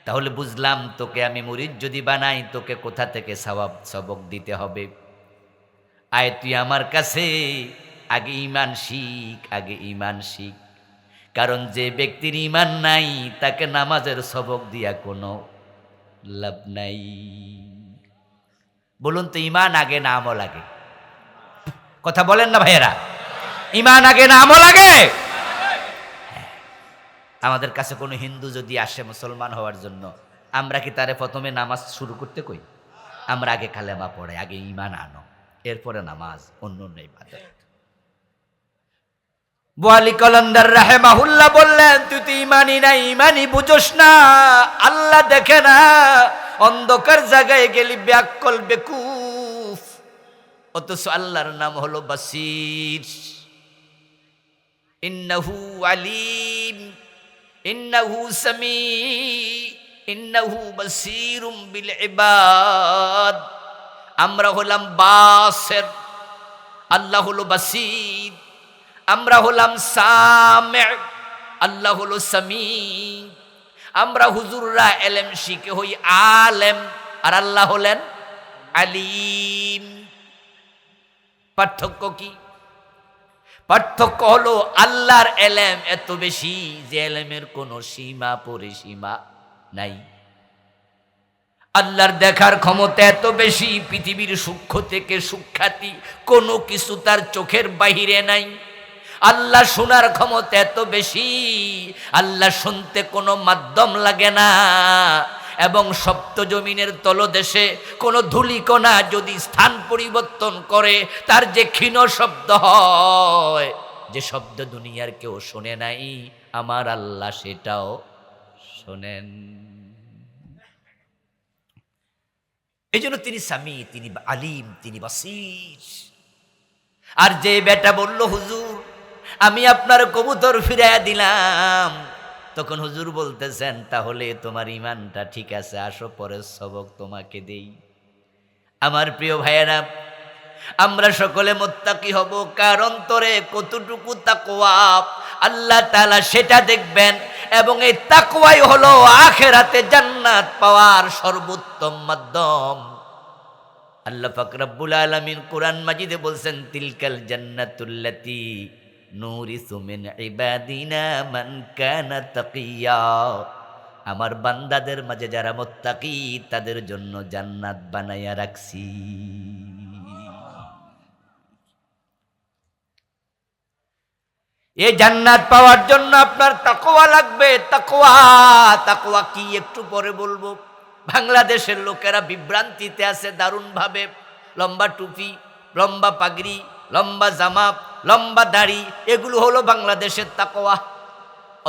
তাহলে বুঝলাম তোকে আমি মুরিদ যদি বানাই তোকে কোথা থেকে সওয়াব সবক দিতে হবে। আয় তুই আমার কাছে আগে ঈমান শিখ, আগে ঈমান শিখ। কারণ যে ব্যক্তির ঈমান নাই তাকে নামাজের সবক দিয়া কোনো লাভ নাই। বলুন তো, ঈমান আগে না আমল আগে? কথা বলেন না ভাইয়েরা, ঈমান আগে না আমল আগে? আমাদের কাছে কোনো হিন্দু যদি আসে মুসলমান হওয়ার জন্য, আমরা কি তারে প্রথমে নামাজ শুরু করতে কই? আমরা আগে কালেমা পড়ে, আগে ঈমান আনো, এরপরে নামাজ, অন্য অন্য ইবাদত। বোয়ালি কলন্দার রাহেমাহুল্লাহ বললেন, তুই তো ঈমানই না, ঈমানই বুঝোস না, আল্লাহ দেখে না, অন্ধকার জায়গায় গেলি ব্যাকল বেকুফ। অথচ আল্লাহর নাম হলো বাসীর। ইন্নাহু আলিম, ইন্নাহু সামি, ইন্নাহু বাসীরুম বিল ইবাদ। আমরা হলাম বাসির, আল্লাহ হলো বাসীর। আমরা হলাম সামি, আল্লাহ হলো সামি। আমরা হুজুররা এলেম শিখে হই আলেম, আর আল্লাহ হলেন আলিম। পার্থক্য কি? পার্থক্য হলো আল্লাহর এলেম এত বেশি যে এলেমের কোনো সীমা পরিসীমা নাই। আল্লাহর দেখার ক্ষমতা এত বেশি, পৃথিবীর সূক্ষ্ম থেকে সূক্ষাতি কোনো কিছু তার চোখের বাহিরে নাই। আল্লাহ শোনার ক্ষমতা এত বেশি, আল্লাহ শুনতে কোনো মাধ্যম লাগে না। এবং সপ্ত জমিনের তলদেশে কোনো ধূলিকণা যদি স্থান পরিবর্তন করে, তার যে ক্ষীণ শব্দ হয়, যে শব্দ দুনিয়ার কেউ শোনে নাই, আমার আল্লাহ সেটাও শোনেন। এই জন্য তিনি সামি, তিনি আলিম, তিনি বাসীর। আর যে বেটা বলল, হুজুর আমি আপনার কবুতর ফিরাইয়া দিলাম, তখন হুজুর বলতেছেন, তাহলে তোমার ঈমানটা ঠিক আছে, আসো পরের সবক তোমাকে দেই। আমার প্রিয় ভাইয়েরা, আমরা সকলে মুত্তাকি হব, কার অন্তরে কতটুকু তাকওয়া আল্লাহ তাআলা সেটা দেখবেন। এবং এই তাকওয়াই হলো আখিরাতে জান্নাত পাওয়ার সর্বোত্তম মাধ্যম। আল্লাহ পাক রব্বুল আলামিন কোরআন মাজিদে বলছেন, তিলকাল জান্নাতুল্লাতী নুরিসু মিন ইবাদিনা মান কানা তাকিয়া। আমার বান্দাদের মাঝে যারা মুত্তাকি, তাদের জন্য জান্নাত বানাইয়া রাখছি। এই জান্নাত পাওয়ার জন্য আপনার তাকওয়া লাগবে। তাকওয়া, তাকওয়া কি একটু পরে বলবো। বাংলাদেশের লোকেরা বিভ্রান্তিতে আছে দারুণ ভাবে। লম্বা টুপি, লম্বা পাগড়ি, লম্বা জামা, লম্বা দাড়ি, এগুলো হলো বাংলাদেশের তাকওয়া।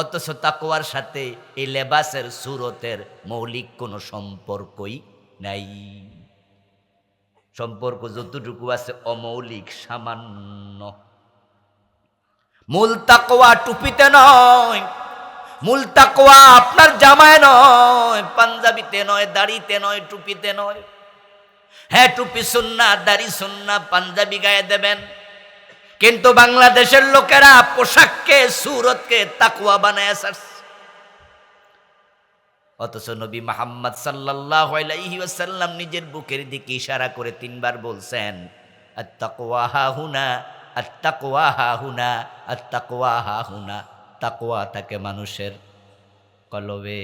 অথচ তাকওয়ার সাথে এই লেবাসের সুরতের মৌলিক কোনো সম্পর্কই নাই। সম্পর্ক যতটুকু আছে অমৌলিক, সামান্য। মূল তাকওয়া টুপিতে নয়, মূল তাকওয়া আপনার জামায় নয়, পাঞ্জাবিতে নয়, দাড়িতে নয়, টুপিতে নয়। হ্যাঁ, টুপি সুন্নাহ, দাড়ি সুন্নাহ, পাঞ্জাবি গায়ে দেবেন, কিন্তু বাংলাদেশের লোকেরা পোশাককে, সুরতকে তাকওয়া বানায় আসছে। অথচ নবী মুহাম্মদ সাল্লাল্লাহু আলাইহি ওয়াসাল্লাম নিজের বুকের দিকে ইশারা করে 3 বার বলছেন, আত-তাকওয়া হাহুনা, আত-তাকওয়া হাহুনা, আত-তাকওয়া হাহুনা। তাকওয়া থাকে মানুষের কলবে।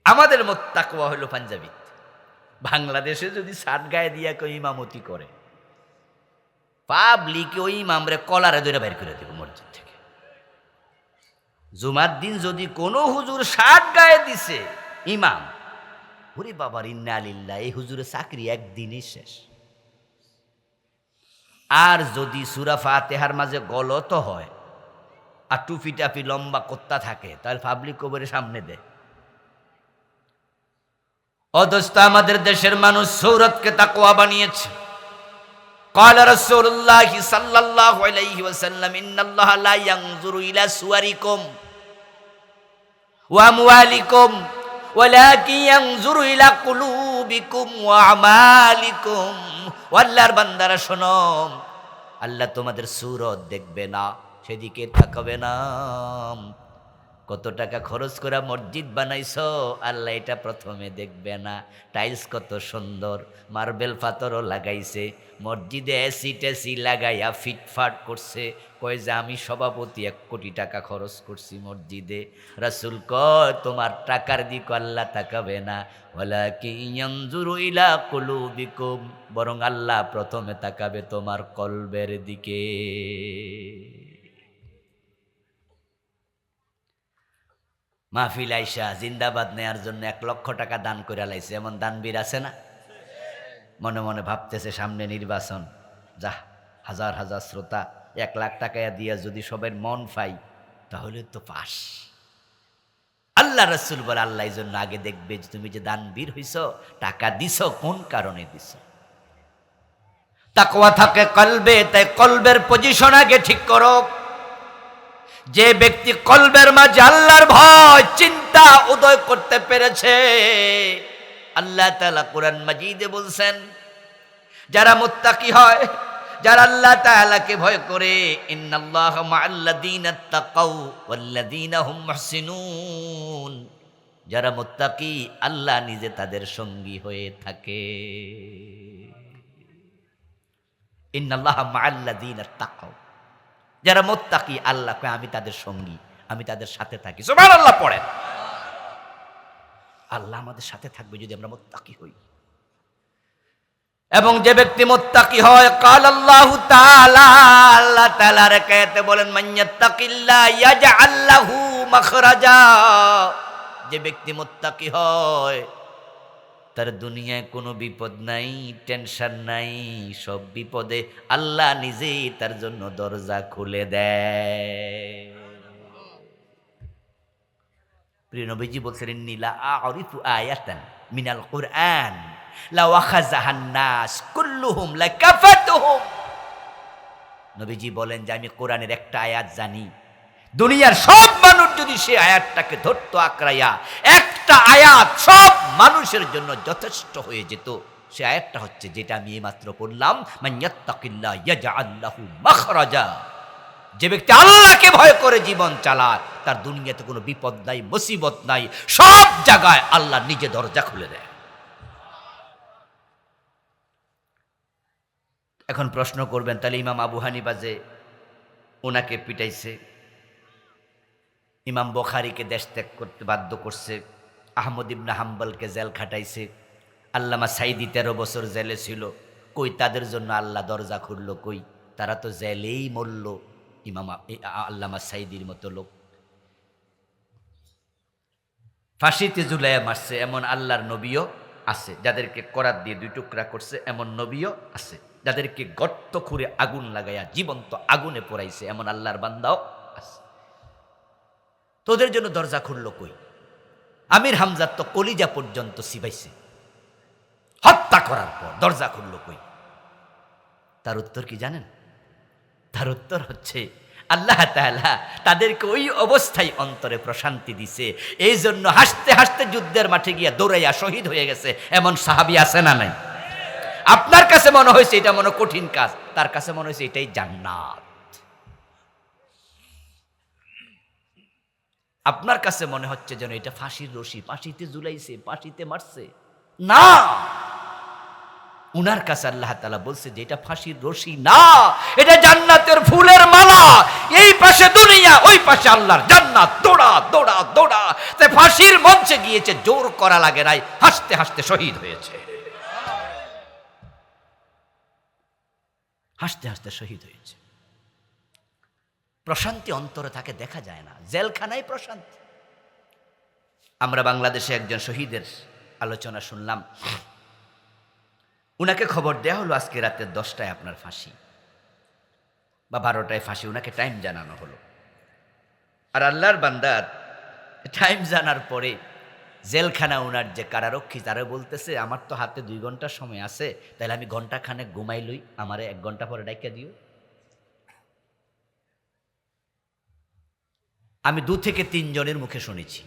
আমাদের মত তাকওয়া হলো পাঞ্জাবি। বাংলাদেশে যদি শার্ট গায়ে দিয়া কেউ ইমামতি করে, পাবলিকে ওই ইমামরে কলারে ধরে বের করে দেব মসজিদ থেকে। জুমার দিন যদি কোনো হুজুর শার্ট গায়ে দিছে ইমাম, ওরে বাবার ইন্না লিল্লাহ, এই হুজুরের চাকরি একদিনই শেষ। আর যদি সূরা ফাতিহার মাঝে গলত হয় আর টুপি টাপি লম্বা কোত্তা থাকে, তাহলে পাবলিক কবরের সামনে দেয়। অথচ আমাদের দেশের মানুষ সৌরতকে তাকওয়া বানিয়েছে। قال رسول الله صلى الله عليه وسلم إن الله لا ينظر إلى صوركم وأموالكم ولكن ينظر إلى قلوبكم وأعمالكم। আল্লাহর বান্দারা শোনো, আল্লাহ তোমাদের সূরত দেখবে না, সেদিকে তাকাবে না। কত টাকা খরচ করে মসজিদ বানাইছো, আল্লাহ এটা প্রথমে দেখবে না। টাইলস কত সুন্দর, মার্বেল পাথরও লাগাইছে, মসজিদে এসি টেসি লাগাইয়া ফিটফাট করছে, কয় যে আমি সভাপতি 1 কোটি টাকা খরচ করছি মসজিদে। রাসূল কয় তোমার টাকার দিকে আল্লাহ তাকাবে না, ওয়ালাকিন ইয়ানজুরু ইলা কুলুবিকুম, বরং আল্লাহ প্রথমে তাকাবে তোমার কলবের দিকে। মাহফিল আইসা জিন্দাবাদ নেয়ার জন্য 1 লক্ষ টাকা দান করে লাইছে, এমন দানবীর আছে না? মনে মনে ভাবতেছে সামনে নির্বাচন, যা হাজার হাজার শ্রোতা 1 লাখ টাকা দিয়ে যদি সবার মন পাই তাহলে তো পাস। আল্লাহ রাসূল বলে আল্লাহ এই জন্য আগে দেখবে যে তুমি যে দানবীর হইছ, টাকা দিছ কোন কারণে দিছ। তাকওয়া থাকে কলবে, তাই কলবের পজিশন আগে ঠিক করো। যে ব্যক্তি কলবের মাঝে আল্লাহর ভয় চিন্তা উদয় করতে পেরেছে, আল্লাহ তাআলা কোরআন মাজিদে বলছেন যারা মুত্তাকি হয়, যারা আল্লাহ তাআলাকে ভয় করে, ইন্নাল্লাহা মাআল্লাযীনা তাকাউ ওয়াল্লাযীনা হুম মুহসিনুন, যারা মুত্তাকি আল্লাহ নিজে তাদের সঙ্গী হয়ে থাকে। ইন্নাল্লাহা মাআল্লাযীনা তাকাউ, যারা মুত্তাকি আল্লাহ কয় আমি তাদের সঙ্গী, আমি তাদের সাথে থাকি। সুবহানাল্লাহ পড়েন। আল্লাহ আমাদের সাথে থাকবে যদি আমরা মুত্তাকি হই। এবং যে ব্যক্তি মুত্তাকি হয়, قال الله تعالى, আল্লাহ তাআলার আয়াতে বলেন মাইয়াত্তাকিল্লাহ ইয়াজআল লাহু মাখরাজা, যে ব্যক্তি মুত্তাকি হয় তার দুনিয়ায় কোনো বিপদ নাই, টেনশন নাই, সব বিপদে আল্লাহ নিজেই তার জন্য দরজা খুলে দেয়। প্রিয় নবীজি বলছেন ইন্নী লা আ'রিফু আয়াতান মিনাল কুরআন লাউ আখাযাহান নাস কুল্লুহুম লাকাফাতুহুম। নবীজি বলেন যে আমি কোরআনের একটা আয়াত জানি, দুনিয়ার সব মানুষ যদি সে আয়াতটাকে ধরতো আঁকড়াইয়া, একটা আয়াত সব মানুষের জন্য যথেষ্ট হয়ে যেত। সে আয়াতটা হচ্ছে যেটা আমি এইমাত্র পড়লাম, মাইয়াত্তাকিল্লাহ ইয়াজআল লাহু মাখরাজা, যে ব্যক্তি আল্লাহকে ভয় করে জীবন চালায় তার দুনিয়াতে কোনো বিপদ নাই, মুসিবত নাই, সব জায়গায় আল্লাহ নিজে দরজা খুলে দেয়। এখন প্রশ্ন করবেন তাহলে ইমাম আবু হানিফা যে ওনাকে পিটাইছে, ইমাম বুখারীকে দেশ ত্যাগ করতে বাধ্য করছে, আহমদ ইবনে হাম্বলকে জেল খাটাইছে, আল্লামা সাইদি 13 বছর জেলে ছিল, কই তাদের জন্য আল্লাহ দরজা খুলল? কই, তারা তো জেলেই মরল। ইমাম আল্লামা সাইদির মতো লোক ফাঁসিতে ঝুলাইয়া মারছে, এমন আল্লাহর নবীও আছে। যাদেরকে করাত দিয়ে 2 টুকরা করছে, এমন নবীও আছে। যাদেরকে গর্ত খুঁড়ে আগুন লাগাইয়া জীবন্ত আগুনে পোড়াইছে, এমন আল্লাহর বান্দাও আছে। তোদের জন্য দরজা খুলল কই? আমির হামজার তো কলিজা পর্যন্ত সিবাইছে হত্যা করার পর, দরজা খুলল কই? তার উত্তর কি জানেন? তার উত্তর হচ্ছে আল্লাহ তাআলা তাদেরকে ওই অবস্থায় অন্তরে প্রশান্তি দিছে, এই জন্য হাসতে হাসতে যুদ্ধের মাঠে গিয়া দৌড়াইয়া শহীদ হয়ে গেছে এমন সাহাবী আছে না নাই? আপনার কাছে মনে হয়েছে এটা মনে কঠিন কাজ, তার কাছে মনে হয়েছে এটাই জান্নাত। আপনার কাছে মনে হচ্ছে যেন এটা ফাঁসির রশি, ফাঁসিতে ঝুলাইছে, ফাঁসিতে মারছে। না, উনার কাছে আল্লাহ তাআলা বলছে যে এটা ফাঁসির রশি না, এটা জান্নাতের ফুলের মালা। এই পাশে দুনিয়া, ওই পাশে আল্লাহর জান্নাত। দৌড়া দৌড়া দৌড়া। তাই ফাঁসির মঞ্চে গিয়েছে, জোর করা লাগে নাই, হাসতে হাসতে শহীদ হয়েছে। হাসতে হাসতে শহীদ হয়েছে। প্রশান্তি অন্তরে থাকে, দেখা যায় না। জেলখানায় প্রশান্তি। আমরা বাংলাদেশে একজন শহীদের আলোচনা শুনলাম, উনাকে খবর দেয়া হলো আজকে রাতে 10টায় আপনার ফাঁসি বা 12টায় ফাঁসি, উনাকে টাইম জানানো হলো। আর আল্লাহর বান্দার টাইম জানার পরে জেলখানা উনার যে কারারক্ষী তারা বলতেছে আমার তো হাতে 2 ঘন্টার সময় আছে, তাহলে আমি ঘন্টাখানেক ঘুমাই লই, আমারে 1 ঘন্টা পরে ডাইকা দিও। আমি 2 থেকে 3 জনের মুখে শুনেছি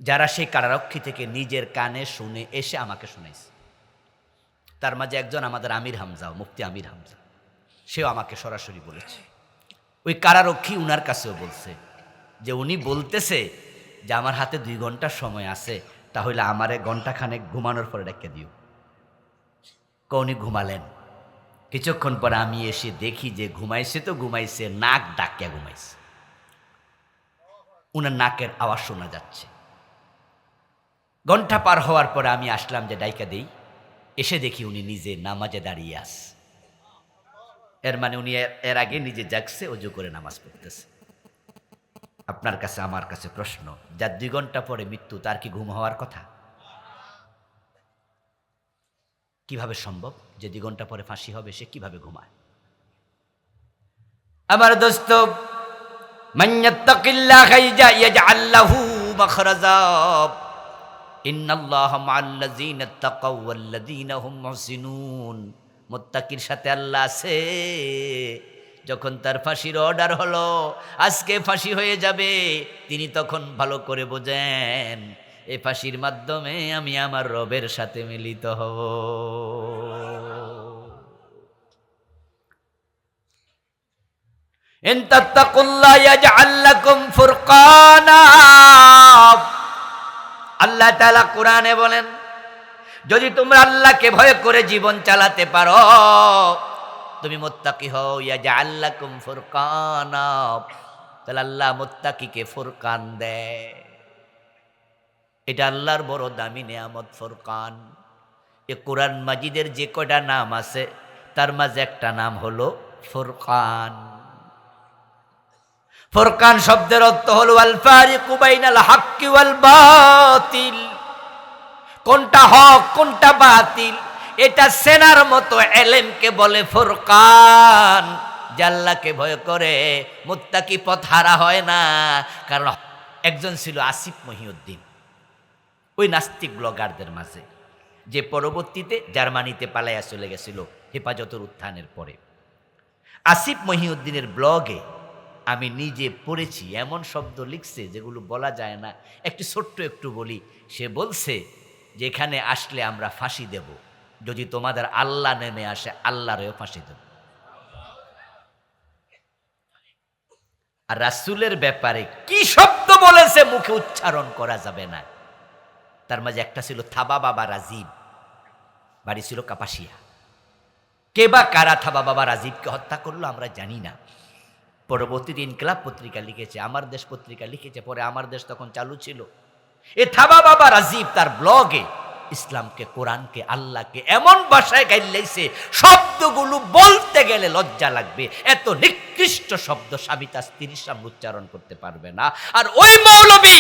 যারা সেই কারারক্ষী থেকে নিজের কানে শুনে এসে আমাকে শুনাইছে। তার মাঝে একজন আমাদের আমির হামজা, মুফতি আমির হামজা, সেও আমাকে সরাসরি বলেছে। ওই কারারক্ষী উনার কাছেও বলছে যে উনি বলতেছে যে আমার হাতে 2 ঘন্টার সময় আছে, তাহলে আমারে ঘন্টাখানেক ঘুমানোর পরে ডেকে দিও। উনি ঘুমালেন। কিছুক্ষণ পরে আমি এসে দেখি যে ঘুমাইছে তো ঘুমাইছে, নাক ডাকিয়া ঘুমাইছে, উনার নাকের আওয়াজ শোনা যাচ্ছে। ঘন্টা পার হওয়ার পরে আমি আসলাম যে ডাইকা দেই, এসে দেখি উনি নিজে নামাজে দাঁড়িয়ে আছে। এর মানে উনি এর আগে নিজে জাগছে, ওযু করে নামাজ পড়তেছে। আপনার কাছে আমার কাছে প্রশ্ন, যার 2 ঘন্টা পরে মৃত্যু, তার কি ঘুম হওয়ার কথা? কিভাবে সম্ভব যে 2 ঘন্টা পরে ফাঁসি হবে? সে কিভাবে ঘুমায়? আমার দোস্ত, মান ইয়াত্তাকিল্লাহা ইয়াজআল লাহু মাখরাজা, ইন্নাল্লাহা মা'আল্লাযীনা তাকাও ওয়াল্লাযীনা হুম মুহসিনুন। মুত্তাকির সাথে আল্লাহ আছে। যখন তার ফাঁসির অর্ডার হলো, আজকে ফাঁসি হয়ে যাবে, তিনি তখন ভালো করে বোঝেন এই ফাঁসির মাধ্যমে আমি আমার রবের সাথে মিলিত হব। ইন তাত্তাকুল্লাহ ইয়াজআল লাকুম ফুরকানা। আল্লাহ তাআলা কোরআনে বলেন, যদি তোমরা আল্লাহকে ভয় করে জীবন চালাতে পারো, তুমি মুত্তাকি হও, ইয়াজআল লাকুম ফুরকানা, তাহলে আল্লাহ মুত্তাকিকে ফুরকান দেয়। এটা আল্লাহর বড় দামি নেয়ামত ফুরকান। এ কোরআন মাজিদের যে কয়টা নাম আছে তার মাঝে একটা নাম হলো ফুরকান। ফুরকান শব্দের অর্থ হলো আল ফারিকু বাইনাল হাক্কি ওয়াল বাতিল। কোনটা হক কোনটা বাতিল এটা চেনার মতো এলেমকে বলে ফুরকান। যে আল্লাহকে ভয় করে মুত্তাকি পথ হারা হয় না। কারণ একজন ছিল আসিফ মহিউদ্দিন, ওই নাস্তিক ব্লগারদের মাঝে, যে পরবর্তীতে জার্মানিতে পালাইয়া চলে গেছিল হেফাজতের উত্থানের পরে। আসিফ মহিউদ্দিনের ব্লগে আমি নিজে পড়েছি, এমন শব্দ লিখছে যেগুলো বলা যায় না, একটু ছোট্ট একটু বলি। সে বলছে যে এখানে আসলে আমরা ফাঁসি দেব, যদি তোমাদের আল্লাহ নেমে আসে আল্লাহরেও ফাঁসি দেব। আর রাসূলের ব্যাপারে কি শব্দ বলেছে মুখে উচ্চারণ করা যাবে না। তার মাঝে একটা ছিল থাবা বাবা রাজীব, বাড়ি ছিল কাপাসিয়া। কে বা কারা থাবা বাবা রাজীবকে হত্যা করলো আমরা জানি না। পরবর্তীতে ইনকিলাব পত্রিকা লিখেছে, আমার দেশ পত্রিকা লিখেছে, পরে আমার দেশ তখন চালু ছিল। এ থাবা বাবা রাজীব তার ব্লগে ইসলামকে, কোরআনকে, আল্লাহকে এমন ভাষায় গাইলাইছে, শব্দগুলো বলতে গেলে লজ্জা লাগবে। এত নিকৃষ্ট শব্দ স্বামী তার স্ত্রীর সামনে উচ্চারণ করতে পারবে না। আর ওই মৌলবী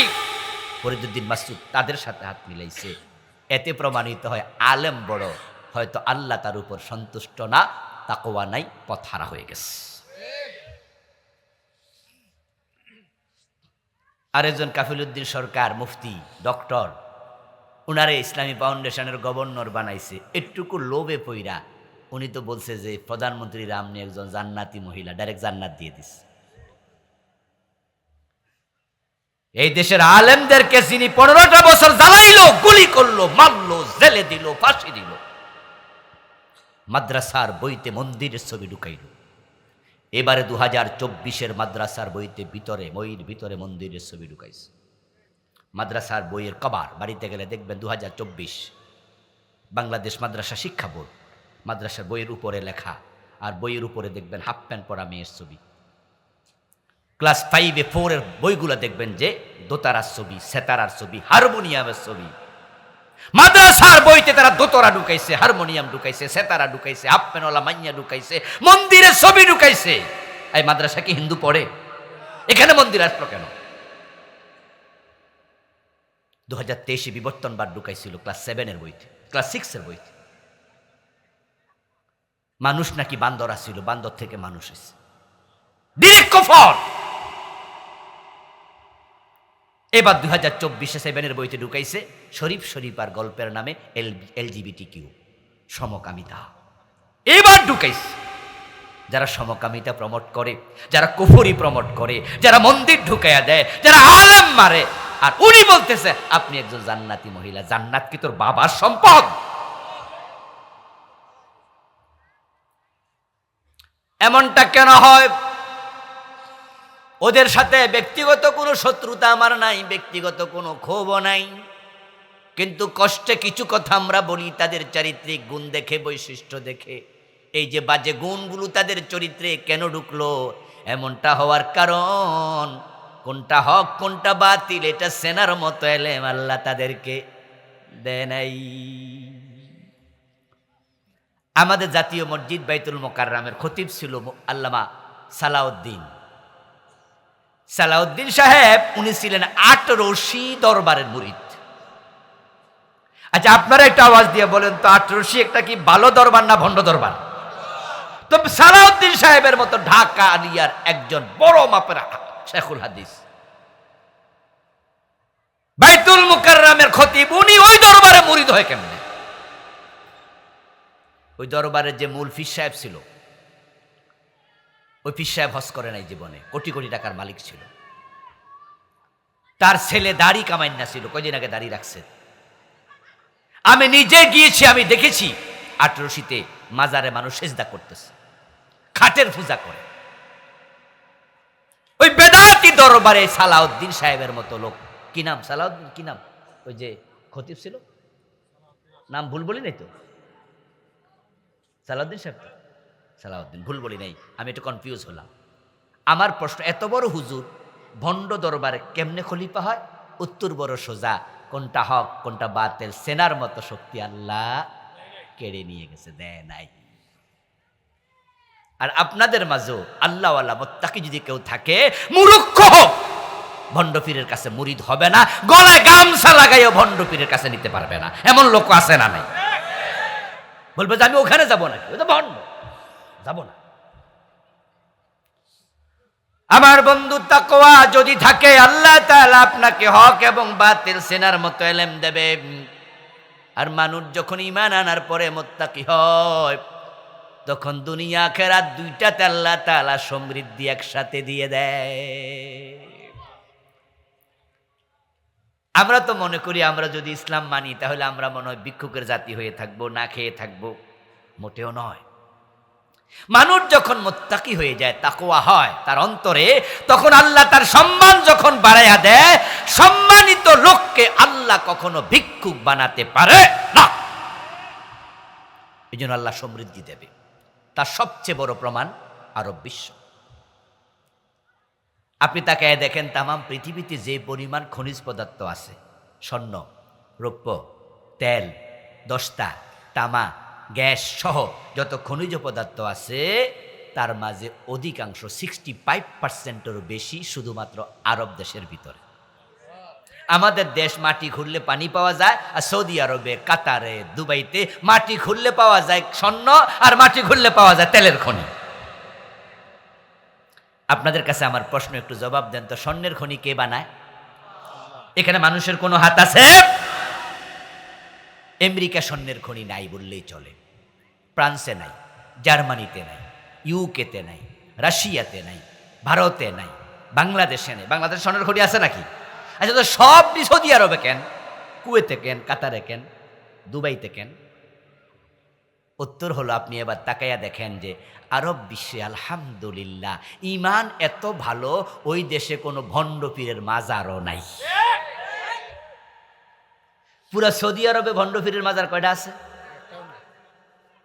ফরিদউদ্দিন মাসউদ তাদের সাথে হাত মিলাইছে। এতে প্রমাণিত হয় আলেম বড়, হয়তো আল্লাহ তার উপর সন্তুষ্ট না, তাকওয়া নাই, পথহারা হয়ে গেছে। আরেকজন কাফিলউদ্দিন সরকার, মুফতি, ডক্টর, উনারে ইসলামী ফাউন্ডেশনের গভর্নর বানাইছে। এটুকু লোভে পইরা উনি তো বলছে যে প্রধানমন্ত্রী রামনি একজন জান্নাতি মহিলা, ডাইরেক্ট জান্নাত দিয়ে দিস। এই দেশের আলেমদেরকে যিনি 15টা বছর জ্বালাইলো, গুলি করলো, মারলো, জেলে দিল, ফাঁসি দিল, মাদ্রাসার বইতে মন্দিরের ছবি ঢুকাইল। এবারে 2024-এর মাদ্রাসার বইতে বইয়ের ভিতরে মন্দিরের ছবি ঢুকাইছে। মাদ্রাসার বইয়ের কভার বাড়িতে গেলে দেখবেন 2024 বাংলাদেশ মাদ্রাসা শিক্ষা বোর্ড, মাদ্রাসার বইয়ের উপরে লেখা, আর বইয়ের উপরে দেখবেন হাফ প্যান্ট পরা মেয়ের ছবি। ক্লাস 5-এ 4-এর বইগুলো দেখবেন যে দোতারার ছবি, সেতারার ছবি, হারমোনিয়ামের ছবি। মাদ্রাসার বইতে তারা দোতরা ঢুকাইছে, হারমোনিয়াম ঢুকাইছে, সেতারা ঢুকাইছে, হাফ প্যান্টওয়ালা মাইয়া ঢুকাইছে, মন্দিরের ছবি ঢুকাইছে। এই মাদ্রাসা কি হিন্দু পড়ে? এখানে মন্দির আসলো কেন? 2023-এ বিবর্তনবাদ ঢুকাইছিল ক্লাস 7-এর বইতে, ক্লাস 6-এর বইতে। মানুষ নাকি বান্দর আসছিল, বান্দর থেকে মানুষ এসে ডিরেক্ট কফর। এবার 2024-এ 7-এর বইতে ঢুকাইছে শরীফ আর গল্পের নামে LGBTQ, সমকামিতা। এবার ঢুকাইছে যারা সমকামিতা প্রমোট করে, যারা কুফরি প্রমোট করে, যারা মন্দির ঢুকাইয়া দেয়, যারা আলেম মারে। আর উনি বলতেছে আপনি একজন জান্নাতি মহিলা। জান্নাত কি তোর বাবার সম্পদ? এমনটা কেন হয়? ওদের সাথে ব্যক্তিগত কোনো শত্রুতা আমার নাই, ব্যক্তিগত কোনো ক্ষোভও নাই, কিন্তু কষ্টে কিছু কথা আমরা বলি তাদের চারিত্রিক গুণ দেখে, বৈশিষ্ট্য দেখে। এই যে বাজে গুণগুলো তাদের চরিত্রে কেন ঢুকলো, এমনটা হওয়ার কারণ কোনটা হক কোনটা বাতিল এটা সেনার মতো এলেম আল্লাহ তাদেরকে দেয় নাই। আমাদের জাতীয় মসজিদ বাইতুল মোকাররমের খতিব ছিল আল্লামা সালাউদ্দিন সাহেব। উনি ছিলেন 8রশি দরবারের মুরিদ। আচ্ছা, আপনারা একটা আওয়াজ দিয়ে বলেন তো, 8রশি একটা কি ভালো দরবার না ভণ্ড দরবার? তো সালাউদ্দিন সাহেবের মতো ঢাকা আলিয়ার একজন বড় মাপের শেখুল হাদিস, বাইতুল মুকাররমের খতিব, উনি ওই দরবারে মুরিদ হয় কেমনে? ওই দরবারের যে মূল পীর সাহেব ছিল, ওই পীর সাহেব হজ করে নাই জীবনে, কোটি কোটি টাকার মালিক ছিল। তার ছেলে দাড়ি কামাই না ছিল, কয়দিন আগে দাড়ি রাখছে। আমি নিজে গিয়েছি, আমি দেখেছি 8রশিতে মাজারে মানুষ সেজদা করতেছে, খাটের পূজা করে। ওই বেদাতি দরবারে সালাউদ্দিন সাহেবের মতো লোক, কি নাম সালাউদ্দিন, কি নাম ওই যে খতিব ছিল, নাম ভুল বলি নাই তো? সালাউদ্দিন সাহেব, সালাউদ্দিন ভুল বলি নাই, আমি একটু কনফিউজ হলাম। আমার প্রশ্ন, এত বড় হুজুর ভণ্ড দরবারে কেমনে খলিফা হয়? উত্তর বড় সোজা, কোনটা হক কোনটা বাতিল সেনার মতো শক্তি আল্লাহ কেড়ে নিয়ে গেছে, দেয় নাই। আর আপনাদের মাঝেও আল্লাহওয়ালা মুত্তাকি যদি কেউ থাকে, মূর্খ হোক, ভণ্ড পীরের কাছে মুরিদ হবে না, গলায় গামছা লাগাইও ভণ্ড পীরের কাছে নিতে পারবে না। এমন লোক আছে না নাই? বলবে যে আমি ওখানে যাবো নাকি, ওই তো ভণ্ড, যাবো না। আমার বন্ধু, তাকওয়া যদি থাকে আল্লাহ তাআলা আপনাকে হক এবং বাতিল সেনার মতো এলেম দেবে। আর মানুষ যখন ঈমান আনার পরে মুত্তাকি হয়, তখন দুনিয়া আখিরাত দুইটাতে আল্লাহ তাআলা সমৃদ্ধি একসাথে দিয়ে দেয়। আমরা তো মনে করি আমরা যদি ইসলাম মানি তাহলে আমরা মনে হয় ভিক্ষুকের জাতি হয়ে থাকবো, না খেয়ে থাকবো। মোটেও নয়। মানুষ যখন মুত্তাকি হয়ে যায়, তাকওয়া হয় তার অন্তরে, তখন আল্লাহ তার সম্মান যখন বাড়াইয়া দেয়, সম্মানিত লোককে আল্লাহ কখনো ভিক্ষুক বানাতে পারে না। এই জন্য আল্লাহ সমৃদ্ধি দেবে। তার সবচেয়ে বড় প্রমাণ আরব বিশ্ব। আপনি তাকে দেখেন, তামাম পৃথিবীতে যে পরিমাণ খনিজ পদার্থ আছে, স্বর্ণ, রৌপ্য, তেল, দস্তা, তামা, গ্যাস সহ যত খনিজ পদার্থ আছে, তার মাঝে অধিকাংশ 65%-এরও বেশি শুধুমাত্র আরব দেশের ভিতরে। আমাদের দেশ মাটি খুঁড়লে পানি পাওয়া যায়, আর সৌদি আরবে, কাতারে, দুবাইতে মাটি খুঁড়লে পাওয়া যায় স্বর্ণ, আর মাটি খুঁড়লে পাওয়া যায় তেলের খনি। আপনাদের কাছে আমার প্রশ্ন, একটু জবাব দেন তো, স্বর্ণের খনি কে বানায়? এখানে মানুষের কোনো হাত আছে? আমেরিকা স্বর্ণের খনি নাই বললেই চলে। ফ্রান্সে নাই, জার্মানিতে নাই, ইউকেতে নাই, রাশিয়াতে নাই, ভারতে নাই, বাংলাদেশে নেই। বাংলাদেশ স্বর্ণের খনি আছে নাকি? আচ্ছা, তো সব সৌদি আরবে কেন, কুয়েতে কেন, কাতারে কেন, দুবাইতে কেন? উত্তর হলো, আপনি এবার তাকাইয়া দেখেন যে আরব বিশ্বে আলহামদুলিল্লাহ ঈমান এত ভালো, ওই দেশে কোনো ভণ্ড পীরের মাজারও নাই। পুরা সৌদি আরবে ভণ্ড পীরের মাজার কয়টা আছে?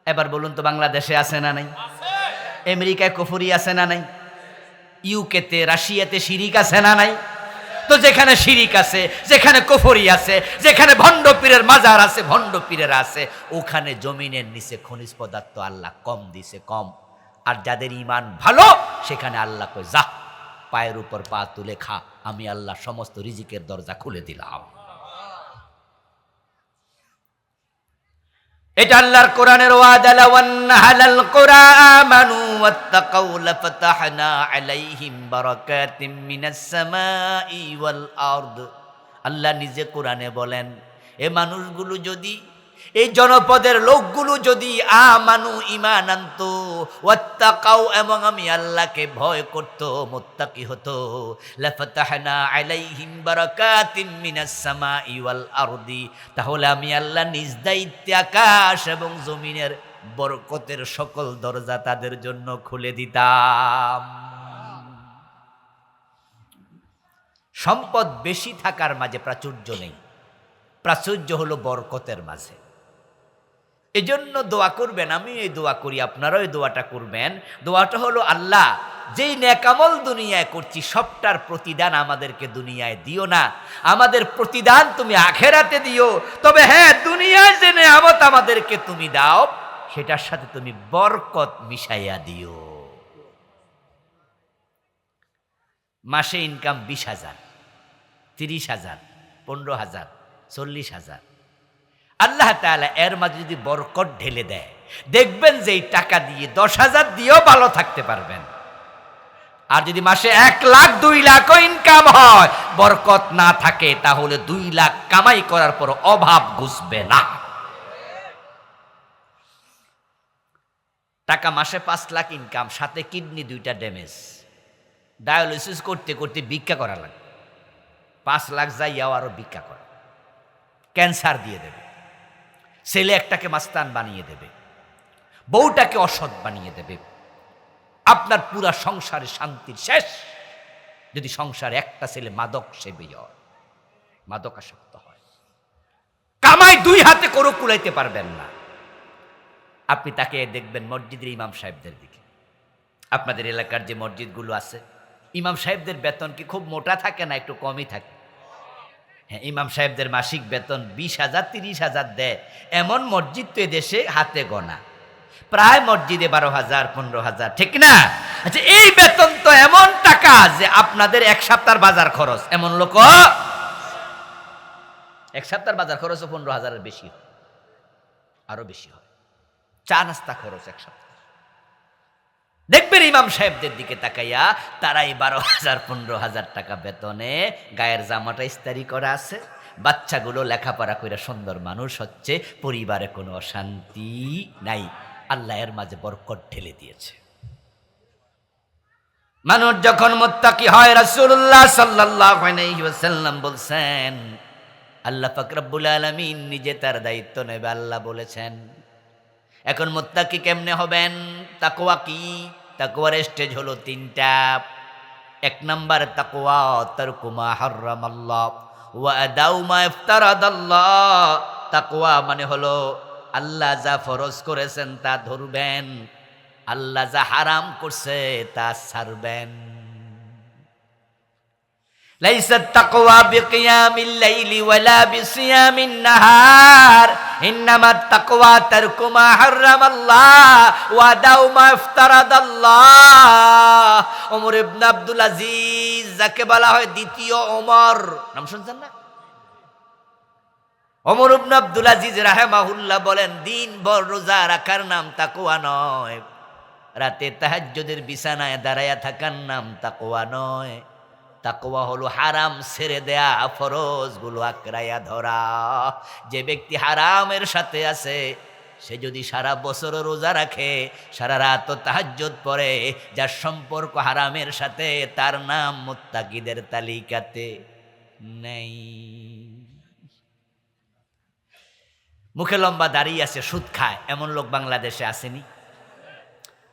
এবার বলুন তো, বাংলাদেশে আছে না নাই? আমেরিকায় কুফরি আছে না নাই? ইউকেতে, রাশিয়াতে শিরিক আছে না নাই? তো যেখানে শিরিক আছে, যেখানে কুফরি আছে, যেখানে ভণ্ড পীরের মাজার আছে, ভণ্ড পীরের আছে, ওখানে জমিনের নিচে খনিজ পদার্থ আল্লাহ কম দিছে, কম। আর যাদের ঈমান ভালো, সেখানে আল্লাহ কয়, যা পায়ের উপর পা তুলে খা, আমি আল্লাহ সমস্ত রিজিকের দরজা খুলে দিলাম। এটা আল্লাহর কোরআনের ওয়াদা, লাওয়ান্না হালাল কুরআমানু ওয়াত্তাকাউ লাফাতাহনা আলাইহিম বারাকাতিম মিনাস সামাই ওয়াল আরদ। আল্লাহ নিজে কোরআনে বলেন, এ মানুষগুলো যদি, এই জনপদের লোকগুলো যদি আমানু ঈমান আনতো, ওয়াত্তাকাউ এবং আমি আল্লাহকে ভয় করত, মুত্তাকি হতো, লাফাতাহনা আলাইহিম বারাকাতিম মিনাস সামাই ওয়াল আরদি, তাহলে আমি আল্লাহ নিজ দায়িত্বে আকাশ এবং জমিনের বরকতের সকল দরজা তাদের জন্য খুলে দিতাম। সম্পদ বেশি থাকার মাঝে প্রাচুর্য নেই, প্রাচুর্য হলো বরকতের মাঝে। এজন্য দোয়া করবেন, আমি এই দোয়া করি, আপনারাও এই দোয়াটা করবেন। দোয়াটা হলো, আল্লাহ যেই নেকামল দুনিয়ায় করছি সবটার প্রতিদান আমাদেরকে দুনিয়ায় দিও না, আমাদের প্রতিদান তুমি আখেরাতে দিও। তবে হ্যাঁ, দুনিয়ায় যে নেয়ামত আমাদেরকে তুমি দাও, সেটার সাথে তুমি বরকত মিশাইয়া দিও। মাসে ইনকাম 20,000, 30,000, 15,000, 40,000, আল্লাহ তাআলা এর মাঝে যদি বরকত ঢেলে দেয়, দেখবেন যে এই টাকা দিয়ে 10,000 দিয়েও ভালো থাকতে পারবেন। আর যদি মাসে 1 লাখ 2 লাখও ইনকাম হয়, বরকত না থাকে, তাহলে 2 লাখ কামাই করার পর অভাব ঘুষবে না। টাকা মাসে 5 লাখ ইনকাম, সাথে কিডনি 2টা ড্যামেজ, ডায়ালিসিস করতে করতে ভিক্ষা করা লাগে, 5 লাখ যাইয়াও আরো ভিক্ষা করা, ক্যান্সার দিয়ে দেবে, ছেলে একটাকে মাস্তান বানিয়ে দেবে, বউটাকে অসৎ বানিয়ে দেবে, আপনার পুরা সংসারে শান্তির শেষ। যদি সংসারে একটা ছেলে মাদক সেবী হয়, মাদকাসক্ত হয়, কামাই 2 হাতে করে কুলাইতে পারবেন না, আপনি তাকে দেখবেন মসজিদের ইমাম সাহেবদের দিকে। আপনাদের এলাকার যে মসজিদগুলো আছে, ইমাম সাহেবদের বেতন কি খুব মোটা থাকে না একটু কমই থাকে? হ্যাঁ, ইমাম সাহেবদের মাসিক বেতন 20,000, 30,000 দেয়, এমন মসজিদ তো এদেশে হাতে গোনা, প্রায় মসজিদে 12,000, 15,000, ঠিক না? আচ্ছা, এই বেতন তো এমন টাকা যে আপনাদের 1 সপ্তাহের বাজার খরচ, এমন লোক 1 সপ্তাহের বাজার খরচও 15,000-এর বেশি হয়, আরো বেশি হয়, চা নাস্তা খরচ 1 সপ্তাহ। দেখবেন ইমাম সাহেবদের দিকে তাকাইয়া, তারাই 12,000, 15,000 টাকা বেতনে, গায়ের জামাটা ইস্তারি করা আছে, বাচ্চাগুলো লেখাপড়া করে সুন্দর মানুষ হচ্ছে, পরিবারে কোনো অশান্তি নাই, আল্লাহ এর মাঝে বরকত ঢেলে দিয়েছে। মানুষ যখন মুত্তাকি হয়, রাসূলুল্লাহ সাল্লাল্লাহু আলাইহি ওয়াসাল্লাম বলছেন, আল্লাহ পাক রব্বুল আলামিন নিজে তার দায়িত্ব নেবে। আল্লাহ বলেছেন, এখন মুত্তাকি কেমনে হবেন? তাকওয়া কি? তাকওয়ার স্টেজ হলো 3টা। 1 নাম্বার তাকওয়া, তারকু মা হারামাল্লাহ ওয়া আদাউ মা ইফতারাদাল্লাহ। তাকওয়া মানে হলো আল্লাহ যা ফরজ করেছেন তা ধরবেন, আল্লাহ যা হারাম করছে তা ছাড়বেন। লাইসা তাকওয়া বিকিয়ামিল লাইলি ওয়ালা বিসিয়ামিন নাহার, ইন্নামা তাকওয়া তারকু মা হারামাল্লাহ ওয়া আদাউ মা ইফতারাদাল্লাহ। ওমর ইবনে আব্দুল আজিজ, যাকে বলা হয় দ্বিতীয় ওমর, নাম শুনছেন না? ওমর ইবনে আব্দুল আজিজ রাহিমাহুল্লাহ বলেন, দিনভর রোজা রাখার নাম তাকওয়া নয়, রাতে তাহাজ্জুদের বিছানায় দাঁড়ায়া থাকার নাম তাকওয়া নয়। তাকওয়া হলো হারাম ছেড়ে দেয়া, ফরজগুলো আঁকড়াইয়া ধরা। যে ব্যক্তি হারামের সাথে আছে, সে যদি সারা বছর রোজা রাখে, সারা রাত তাহাজ্জুদ পড়ে, যার সম্পর্ক হারামের সাথে, তার নাম মুত্তাকিদের তালিকাতে নেই। মুখে লম্বা দাঁড়িয়ে আছে, সুদ খায়, এমন লোক বাংলাদেশে আসেনি?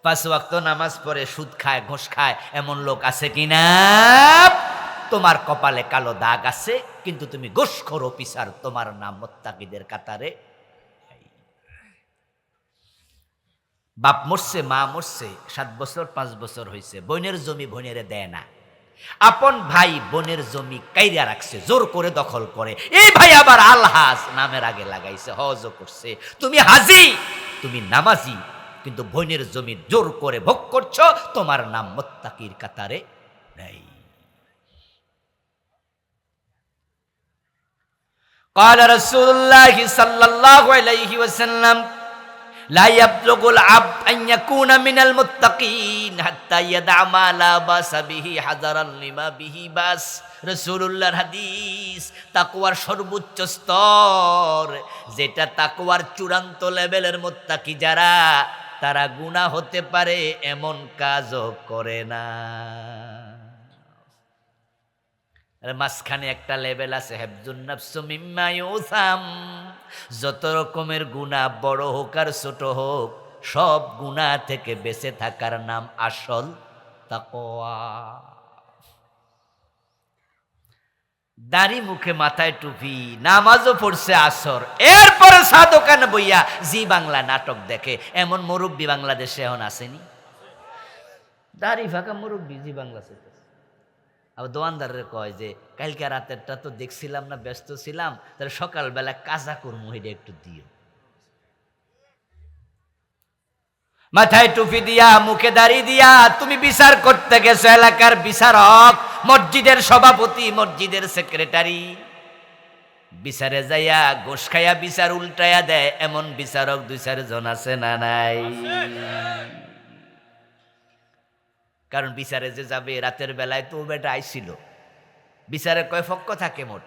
5 ওয়াক্ত নামাজ পড়ে সুদ খায়, ঘুষ খায়, এমন লোক আছে কিনা? তোমার কপালে কালো দাগ আছে, কিন্তু তুমি ঘুষখোর অফিসার, তোমার নাম মুত্তাকিদের কাতারে। বাপ মরছে, মা মরছে, 7 বছর 5 বছর হয়েছে, বোনের জমি বোনেরে দেয় না, আপন ভাই বোনের জমি কাইরা রাখছে, জোর করে দখল করে। এই ভাই আবার আলহাজ নামের আগে লাগাইছে, হজও করছে। তুমি হাজি, তুমি নামাজি, কিন্তু বোনের জমি জোর করে ভোগ করছো, তোমার নাম মুত্তাকির কাতারে নাই। قال رسول الله صلى الله عليه وسلم لا يبلغ العبد أن يكون من المتقين حتى يدع ما لا باس به حذرا لما به باس। রাসূলুল্লাহর হাদিস, তাকওয়ার সর্বোচ্চ স্তর, যেটা তাকওয়ার চূড়ান্ত লেভেলের মুত্তাকি যারা, তারা গুনাহ হতে পারে এমন কাজও করে না। মাঝখানে একটা লেভেল আছে, হেফজুন নাফসু মিম্মা ইউসাম। যত রকমের গুনাহ, বড় হোক আর ছোট হোক, সব গুনাহ থেকে বেঁচে থাকার নাম আসল তাকওয়া। দাড়ি মুখে মাথায় টুপি, নামাজও পড়ছে আসর, এরপরে চা দোকানে বইয়া জি বাংলা নাটক দেখে, এমন মুরব্বী বাংলাদেশে এখন আসেনি? দাড়ি ফাঁকা মুরব্বী জি বাংলা চলতেছে। আবার দোয়ানদারের কয় যে, কালকে রাতেরটা তো দেখছিলাম না, ব্যস্ত ছিলাম, তাহলে সকালবেলা কাজা করবো, এটা একটু দিও। মাথায় টুপি দিয়া, মুখে দাড়ি দিয়া, তুমি বিচার করতে গেছো, এলাকার বিচারক, মসজিদের সভাপতি, মসজিদের সেক্রেটারি, বিচারে যাইয়া ঘুষ খাইয়া বিচার উল্টাইয়া দেয়, এমন বিচারক 2-4 জন আছে না নাই? কারণ বিচারে যে যাবে, রাতের বেলায় তো বেটা আইছিল, বিচারে কয় পক্ষ থাকে মোট,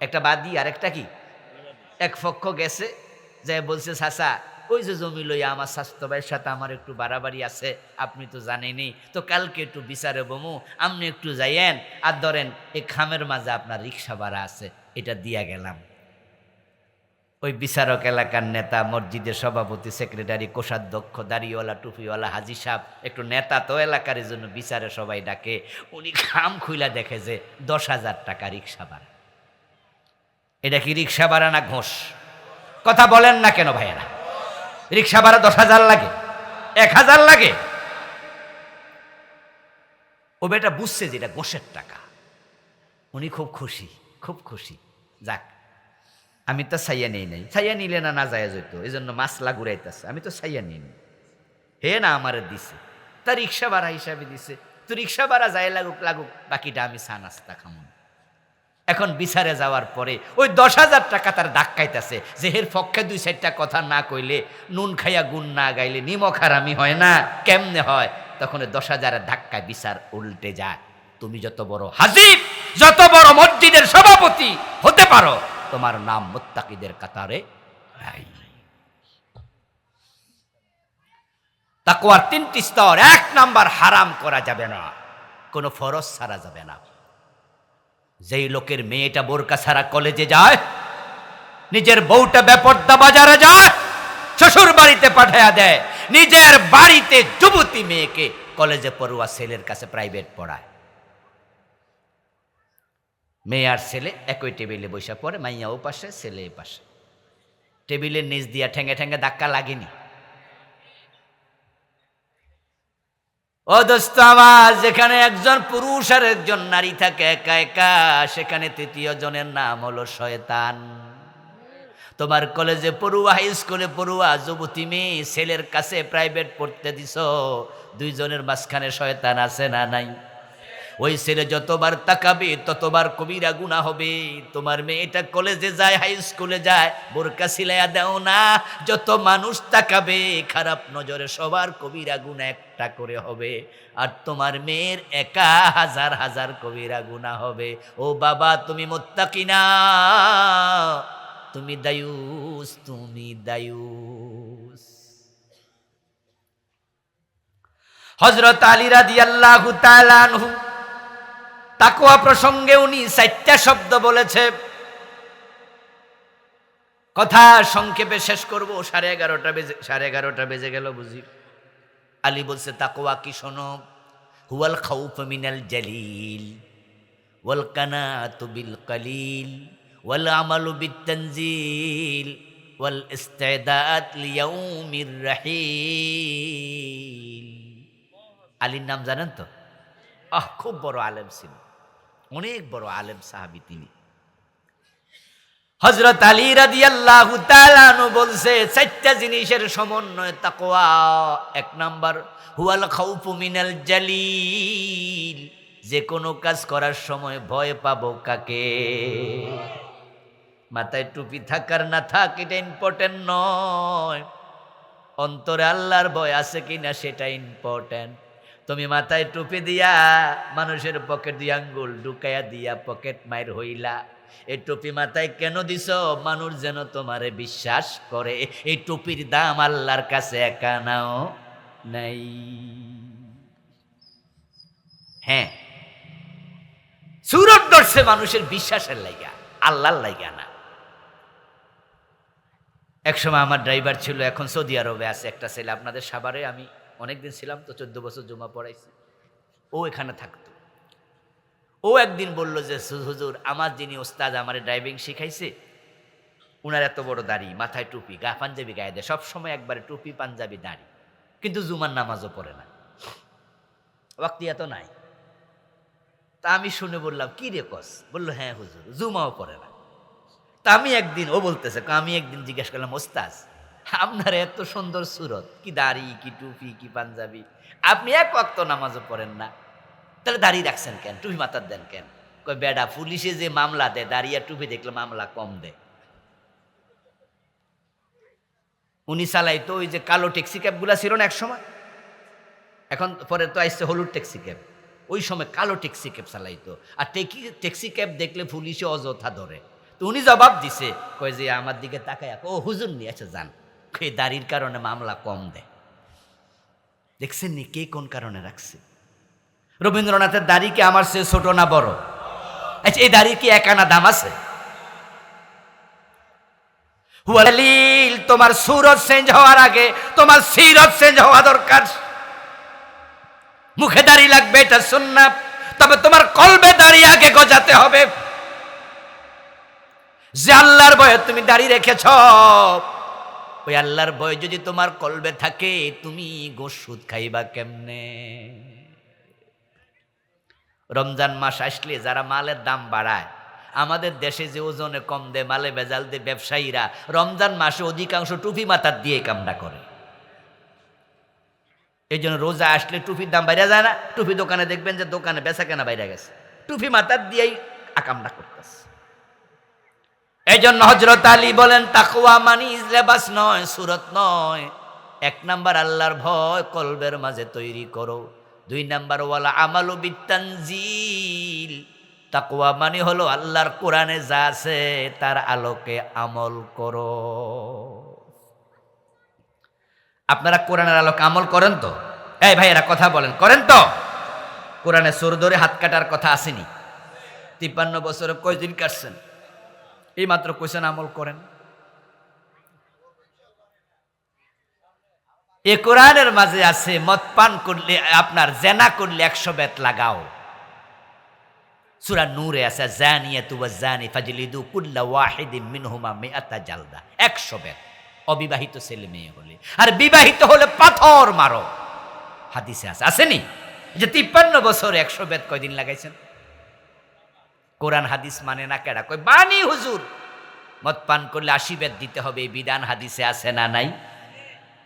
একটা বাদী আর একটা কি, এক পক্ষ গেছে, যে বলছে চাচা, ওই যে জমি লইয়া আমার স্বাস্থ্য ভাইয়ের সাথে আমার একটু বাড়াবাড়ি আছে, আপনি তো জানেনি, তো কালকে একটু বিচারে বমু, আপনি একটু যাইয়েন, আর ধরেন এই খামের মাঝে আপনার রিক্সা ভাড়া আছে, এটা দিয়া গেলাম। ওই বিচারক এলাকার নেতা, মসজিদের সভাপতি, সেক্রেটারি, কোষাধ্যক্ষ, দাড়িওয়ালা, টুপিওয়ালা, হাজি সাহেব, একটু নেতা তো এলাকার, জন্য বিচারে সবাই ডাকে। উনি খাম খুইলা দেখে যে 10,000 টাকা রিক্সা ভাড়া। এটা কি রিক্সা ভাড়া না ঘোষ? কথা বলেন না কেন ভাইয়েরা? রিক্সা ভাড়া 10,000 লাগে, 1,000 লাগে? ও বেটা বুঝছে যে এটা ঘোষের টাকা, উনি খুব খুশি, খুব খুশি। যাক, আমি তো ছাইয়া নেই নাই, ছাইয়া নিলে না যায় যেত, এই জন্য মাসলা ঘুরাইতেছে, আমি তো ছাইয়া নিই নি, হে না আমারে দিছে, তা রিক্সা ভাড়া হিসাবে দিছে, তো রিক্সা ভাড়া যায় লাগুক লাগুক, বাকিটা আমি চা নাস্তা খামুন। এখন বিচারে যাওয়ার পরে ওই 10,000 টাকা তার ধাক্কাইতেছে, যে এর পক্ষে 2-4টা কথা না কইলে, নুন খাইয়া গুণ না গাইলে নিমক হারামি হয় না, কেমনে হয়? তখন 10,000-এর ধাক্কায় বিচার উল্টে যায়। তুমি যত বড় হাজি, যত বড় মসজিদের সভাপতি হতে পারো, তোমার নাম মুত্তাকিদের কাতারে নাই। তাকওয়ার 3টি স্তর। 1 নাম্বার, হারাম করা যাবে না, কোনো ফরজ ছাড়া যাবে না। যেই লোকের মেয়েটা বোরকা ছাড়া কলেজে যায়, নিজের বউটা বেপর্দা বাজারে যায়, শ্বশুর বাড়িতে পাঠায়া দেয়, নিজের বাড়িতে যুবতী মেয়েকে কলেজে পড়ুয়া ছেলের কাছে প্রাইভেট পড়ায়, মেয়ে আর ছেলে একই টেবিলে বসে পড়ে, মাইয়া ও পাশে, ছেলে এ পাশে, টেবিলের নিচ দিয়া ঠেঙ্গে ঠেঙ্গে ধাক্কা লাগেনি? ও দোস্ত আমার, যেখানে একজন পুরুষ আর একজন নারী থাকে একা একা, সেখানে 3য় জনের নাম হলো শয়তান। তোমার কলেজে পড়ুয়া, হাই স্কুলে পড়ুয়া যুবতী মেয়ে ছেলের কাছে প্রাইভেট পড়তে দিছ, 2 জনের মাঝখানে শয়তান আছে না নাই? ওই ছেলে যতবার তাকাবে ততবার কবিরা গুনাহ হবে। তোমার মেয়েটা কলেজে যায়, হাই স্কুলে যায়, বোরকা সিলাইয়া দাও না, যত মানুষ তাকাবে খারাপ নজরে সবার কবিরা গুনাহ একটা করে হবে, আর তোমার মেয়ের একা হাজার হাজার কবিরা গুনাহ হবে। ও বাবা, তুমি মুত্তাকি না, তুমি দায়ুস, তুমি দায়ুস। হযরত আলী রাদিয়াল্লাহু তাআলা আনহু তাকওয়া প্রসঙ্গে উনি 4টা শব্দ বলেছে। কথা সংক্ষেপে শেষ করব, 11:30 বেজে গেল বুঝি। আলী বলছে তাকওয়া কি শোনো, হুয়াল খাউফ মিনাল জালিল ওয়াল কানাতু বিল কালিল ওয়াল আমালু বিত তানজিল ওয়াল ইস্তিদাদ লিয়াউমির রাহিল। আলীর নাম জানেন তো? খুব বড় আলেম ছিল, অনেক বড় আলেম সাহাবী তিনি। হযরত আলী রাদিয়াল্লাহু তাআলা আনহু বলছে 4টা জিনিসের সমন্বয় তাকওয়া। 1 নাম্বার হুয়াল খাউফু মিনাল জালিল, যে কোনো কাজ করার সময় ভয় পাবো কাকে। মাথায় টুপি থাকার না থাক এটা ইম্পর্টেন্ট নয়, অন্তরে আল্লাহর ভয় আছে কিনা সেটা ইম্পর্টেন্ট। তুমি মাথায় টুপি দিয়া মানুষের পকেট দিয়ে আঙ্গুল ঢুকাইয়া দিয়া পকেট মাইর হইলা, এই টুপি মাথায় কেন দিছ? মানুষ যেন তোমারে বিশ্বাস করে। এই টুপির দাম আল্লাহর কাছে একা নাও নাই। হ্যাঁ, সুরত ধরছে মানুষের বিশ্বাসের লাইগা, আল্লাহর লাইগা না। একসময় আমার ড্রাইভার ছিল, এখন সৌদি আরবে আছে একটা ছেলে, আপনাদের সাভারে আমি অনেকদিন ছিলাম তো, 14 বছর জুমা পড়াইছি। ও এখানে থাকতো। ও একদিন বলল যে হুজুর, আমার যিনি ওস্তাদ আমারে ড্রাইভিং শিখাইছে, উনার এত বড় দাড়ি, মাথায় টুপি, পাঞ্জাবি গায়ে দেয়, সবসময় একবারে টুপি পাঞ্জাবি দাড়ি, কিন্তু জুমার নামাজও পড়ে না, ওয়াক্তিয়াত নাই। তা আমি শুনে বললাম কি রে কস? বললো হ্যাঁ হুজুর, জুমাও পড়ে না। তা আমি একদিন, ও বলতেছে, আমি একদিন জিজ্ঞেস করলাম ওস্তাদ, আপনার এত সুন্দর সুরত, কি দাড়ি, কি টুপি, কি পাঞ্জাবি, আপনি এক ওয়াক্ত নামাজও পড়েন না, তাহলে দাড়ি রাখছেন কেন, টুপি মাথার দেন কেন? কই বেডা, পুলিশে যে মামলা দেয় দাড়ি আর টুপি দেখলে মামলা কম দেয়। উনি চালাইতো ওই যে কালো ট্যাক্সি ক্যাবগুলা ছিল না এক সময়, এখন পরে তো আইসছে হলুদ ট্যাক্সি ক্যাব, ওই সময় কালো ট্যাক্সি ক্যাব চালাইতো। আর ট্যাক্সি ক্যাব দেখলে পুলিশে অযথা ধরে। তো উনি জবাব দিছে, কয় যে আমার দিকে তাকায়, ও হুজুর নিয়ে আচ্ছা যান, এই দাড়ির কারণে মামলা কম দেয়। দেখছেন নি কে কোন কারণে রাখছে? রবীন্দ্রনাথের দাড়ি কি আমার চেয়ে ছোট না বড়? আচ্ছা, এই দাড়ির কি এক আনা দাম আছে? তোমার সুরত চেঞ্জ হওয়ার আগে তোমার সিরত চেঞ্জ হওয়া দরকার। মুখে দাড়ি লাগবে এটা সুন্নাত, তবে তোমার কলবে দাড়ি আগে গজাতে হবে। যে আল্লাহর ভয়ে তুমি দাড়ি রেখেছ, ওই আল্লাহর ভয় যদি তোমার কলবে থাকে, তুমি গোশ সুদ খাইবা কেমনে? রমজান মাস আসলে যারা মালের দাম বাড়ায়, আমাদের দেশে যে ওজনে কম দেয়, মালে ভেজাল দেয় ব্যবসায়ীরা, রমজান মাসে অধিকাংশ টুপি মাথার দিয়ে কামটা করে। এই জন্য রোজা আসলে টুপির দাম বাইরে যায় না। টুপি দোকানে দেখবেন যে দোকানে বেচা কেনা বাইরে গেছে, টুপি মাথার দিয়েই আকামটা করতেছে। এই জন্য হযরত আলী বলেন তাকওয়া মানি লেবাস নয়, সুরত নয়। 1 নাম্বার আল্লাহর ভয় কলবের মাঝে তৈরি করো। 2 নাম্বার ওয়ালা আমালু বিতানজিল, তাকওয়া মানে হলো আল্লাহর কোরআনে যা আছে তার আলোকে আমল করো। আপনারা কোরআনের আলোকে আমল করেন তো? এই ভাইয়েরা কথা বলেন, করেন তো? কোরআনে চোর ধরে হাত কাটার কথা আসেনি? 53 বছরে কয়দিন কাটছেন? এই মাত্র কইছেন আমল করেন। এ কোরআনের মাঝে আছে মদ পান করলে, আপনার জেনা করলে 100 বেত লাগাও। সূরা নূরে আছে জানিয়াতু ওয়া জানি ফাজলিদু কুল্লা ওয়াহিদিন মিনহুমা মিআতা জালদা, 100 বেত অবিবাহিত ছেলে মেয়ে হলে, আর বিবাহিত হলে পাথর মারো। হাদিসে আছে, আসেনি? যে 53 বছরে 100 বেত কয়দিন লাগাইছেন? কোরআন হাদিস মানে না কেডা? কই বানি হুজুর, মদ পান করলে 80 বেত দিতে হবে, এই বিধান হাদিসে আছে না নাই?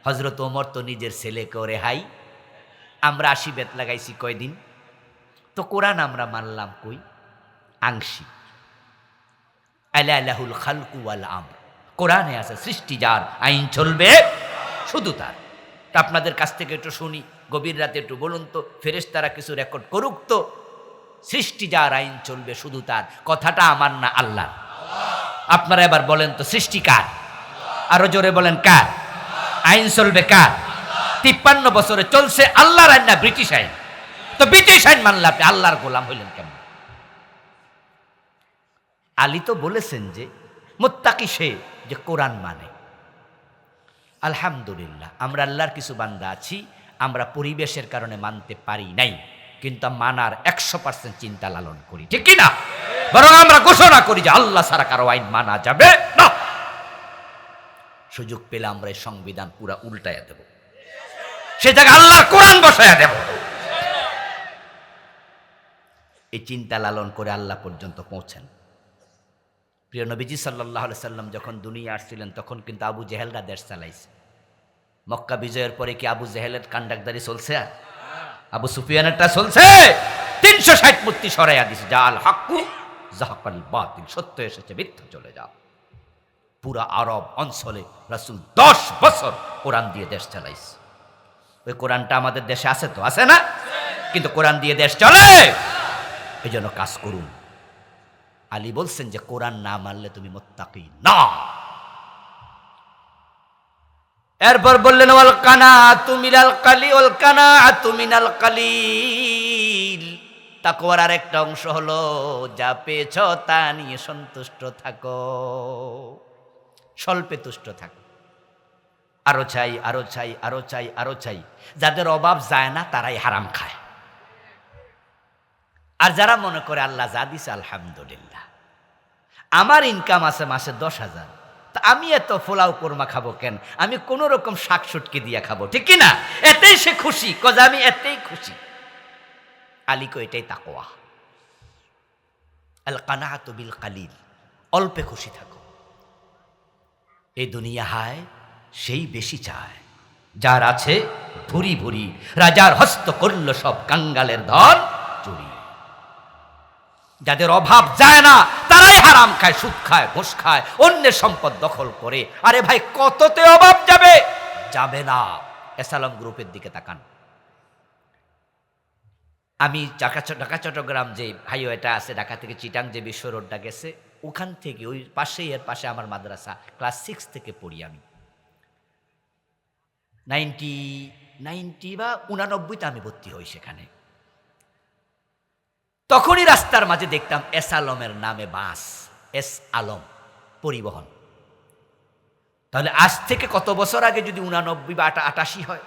হযরত ওমর তো নিজের ছেলেকে রেহাই, আমরা 80 বেত লাগাইছি কয়দিন? তো কোরআন আমরা মানলাম কই? আংশিক। আলা লাহুল খালকু ওয়াল আমর, কোরআনে আছে সৃষ্টি যার, আইন চলবে শুধু তার। তা আপনাদের কাছ থেকে একটু শুনি, গভীর রাতে একটু বলুন তো, ফেরেশতারা কিছু রেকর্ড করুক তো, সৃষ্টি যার, আইন চলবে শুধু তার, কথাটা আমার না আল্লাহ? আপনারা এবার বলেন তো, সৃষ্টি কার? আরো জোরে বলেন, কার? আইন চলবে কার? 53 বছরে চলছে আল্লাহর আইন না ব্রিটিশ আইন? তো ব্রিটিশ আইন মানলে আপনি আল্লাহর গোলাম হইলেন কেমন? আলী তো বলেছেন যে মুত্তাকি সে যে কোরআন মানে। আলহামদুলিল্লাহ, আমরা আল্লাহর কিছু বান্দা আছি, আমরা পরিবেশের কারণে মানতে পারি নাই, কিন্তু মানার 100% চিন্তা লালন করি, ঠিক কি না? বরং আমরা ঘোষণা করি যে আল্লাহ ছাড়া কারো আইন মানা যাবে না। সুযোগ পেলে আমরা এই সংবিধান পুরা উল্টাইয়া দেব, সে জায়গায় আল্লাহর কোরআন বসাইয়া দেব। এই চিন্তা লালন করে আল্লাহ পর্যন্ত পৌঁছেন। প্রিয় নবীজি সাল্লাল্লাহু আলাইহি সাল্লাম যখন দুনিয়া আসছিলেন, তখন কিন্তু আবু জেহেলরা দেশ চালাইছে। মক্কা বিজয়ের পরে কি আবু জেহেলের কান্ডাকদারি চলছে? আর আবু সুফিয়ানেরটা চলছে। 360 মূর্তি সরাইয়া দিছে, জাল হাক্কু জাহাকাল বাতিল, সত্য এসেছে, মিথ্যা চলে যাও। পুরা আরব অঞ্চলে রাসূল 10 বছর কোরআন দিয়ে দেশ চালাইছে। ওই কোরআনটা আমাদের দেশে আছে তো? আছে না? কিন্তু কোরআন দিয়ে দেশ চলে, এই জন্য কাজ করুন। আলী বলছেন যে কোরআন না মানলে তুমি মুত্তাকি না। এরপর বললেন ওয়াল কানাআতু মিনাল কালি ওয়াল কানাআতু মিনাল কালিল, তাকওয়ার আরেকটা অংশ হলো যা পেয়েছো তা নিয়ে সন্তুষ্ট থাকো, স্বল্পে তুষ্ট থাকো। আরো চাই, আরো চাই, আরো চাই, আরো চাই। যাদের অভাব যায় না তারাই হারাম খায়। আর যারা মনে করে আল্লাহ যা দিছে আলহামদুলিল্লাহ, আমার ইনকাম আছে মাসে 10,000, তা আমি এত পোলাও কোরমা খাবো কেন? আমি কোন রকম শাক সুটকি দিয়া খাবো, ঠিক কি না? এতেই সে খুশি, কজ আমি এতেই খুশি। আলী কো এটাই তাকওয়া। আল কানাআতু বিল কালিল, অল্পে খুশি থাকো। এই দুনিয়া হায় সেই বেশি চায়, যার আছে ভুরি ভুরি, রাজার হস্ত করল সব কাঙ্গালের ধন চুরি। যাদের অভাব যায় না তারাই হারাম খায়, সুদ খায়, ঘুষ খায়, অন্যের সম্পদ দখল করে। আরে ভাই, কততে অভাব যাবে? যাবে না। এসালাম গ্রুপের দিকে তাকান। আমি ঢাকা চট্টগ্রাম যে হাইওয়েটা আছে, ঢাকা থেকে চিটাং যে বিশ্ব রোডটা গেছে, ওখান থেকে ওই পাশেই, এর পাশে আমার মাদ্রাসা, ক্লাস 6 থেকে পড়ি আমি। 90 বা 89তে আমি ভর্তি হই সেখানে। তখনই রাস্তার মাঝে দেখতাম এস আলমের নামে বাস, এস আলম পরিবহন। তাহলে আজ থেকে কত বছর আগে যদি 89 বা 88 হয়,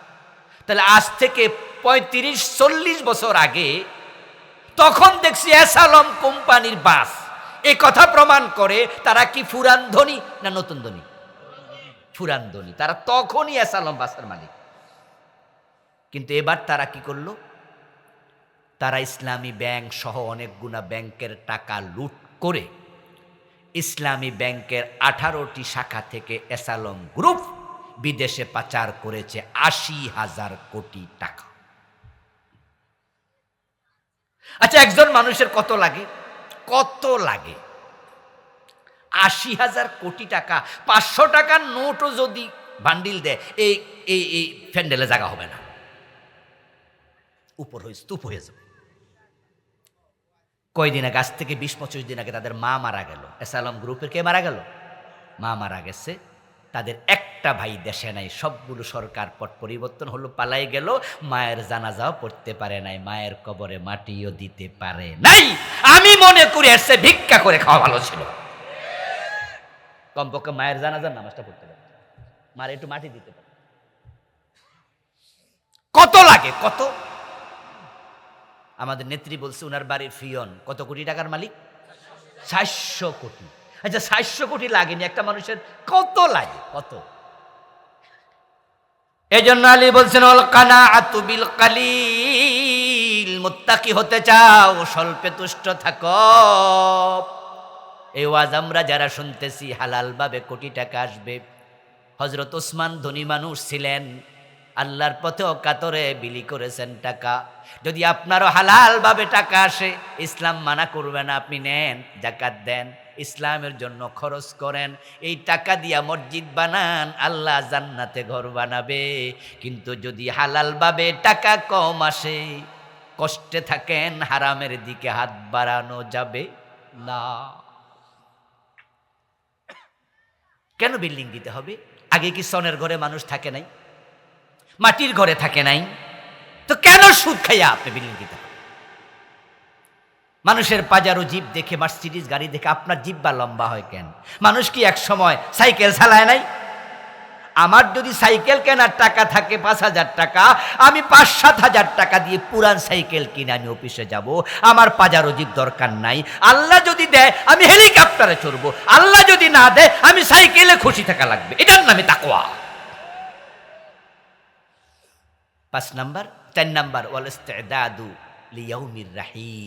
তাহলে আজ থেকে 35-40 বছর আগে তখন দেখছি এস আলম কোম্পানির বাস। এই কথা প্রমাণ করে তারা কি ফুরান ধনী না নতুন ধনী? ফুরান ধনী। তারা তখনই এস আলম বাসের মালিক। কিন্তু এবার তারা কি করলো? তারা ইসলামী ব্যাংক সহ অনেকগুলা ব্যাংকের টাকা লুট করে ইসলামী ব্যাংকের 18টি শাখা থেকে এসালম গ্রুপ বিদেশে পাচার করেছে 80,000 কোটি টাকা। আচ্ছা, একজন মানুষের কত লাগে? কত লাগে? 80,000 কোটি টাকা। 500 টাকার নোটও যদি বান্ডিল দেয়, এই এই এই প্যান্ডেলে জায়গা হবে না, উপর হয়ে স্তূপ হয়ে যাবে। কয়দিন আগে, আজ থেকে 20-25 দিন আগে তাদের মা মারা গেল। এসালম গ্রুপের কে মারা গেল? মা মারা গেছে। তাদের একটা ভাই দেশে নাই, সবগুলো সরকার পট পরিবর্তন হলো, পালাই গেল। মায়ের জানাজাও পড়তে পারে নাই, মায়ের কবরে মাটিও দিতে পারে নাই। আমি মনে করি এসে ভিক্ষা করে খাওয়া ভালো ছিল। কমপক্ষে মায়ের জানাজার নামাজটা পড়তে পারে, মার একটু মাটি দিতে পারে। কত লাগে? কত? আমাদের নেত্রী বলছে উনার বাড়ির ফিয়ন কত কোটি টাকার মালিক? 400 কোটি। আচ্ছা, 400 কোটি লাগেনি, একটা মানুষের কত লাগে? কত? এজন্য আলী বলছেন ওয়াল কানাআতু বিল কালিল, মুত্তাকি হতে চাও স্বল্পে তুষ্ট থাকো। এই ওয়াজ আমরা যারা শুনতেছি, হালাল ভাবে কোটি টাকা আসবে। হযরত ওসমান ধনী মানুষ ছিলেন, আল্লাহর পথে অকাতরে বিলি করেছেন টাকা। যদি আপনারও হালালভাবে টাকা আসে, ইসলাম মানা করবে না, আপনি নেন, যাকাত দেন, ইসলামের জন্য খরচ করেন, এই টাকা দিয়া মসজিদ বানান, আল্লাহ জান্নাতে ঘর বানাবে। কিন্তু যদি হালালভাবে টাকা কম আসে, কষ্টে থাকেন, হারামের দিকে হাত বাড়ানো যাবে না। কেন বিল্ডিং দিতে হবে? আগে কি সনের ঘরে মানুষ থাকে নাই? মাটির ঘরে থাকে নাই? তো কেন সুদ খাইয়া আপনি বিল্ডিং দিতে হবে? মানুষের পাজারো জিপ দেখে, মার্সিডিজ গাড়ি দেখে আপনার জিব্বা লম্বা হয় কেন? মানুষ কি এক সময় সাইকেল চালায় নাই? আমার যদি সাইকেল কেনার টাকা থাকে 5,000 টাকা, আমি 5-7 হাজার টাকা দিয়ে পুরান সাইকেল কিনে আমি অফিসে যাব, আমার পাজারো জিপ দরকার নাই। আল্লাহ যদি দেয় আমি হেলিকপ্টারে চড়বো, আল্লাহ যদি না দেয় আমি সাইকেলে খুশি থাকা লাগবে। এটার নামে তাকওয়া। 4 নাম্বার ওয়াল ইস্তিদাদু লিয়াউমির রাহিম।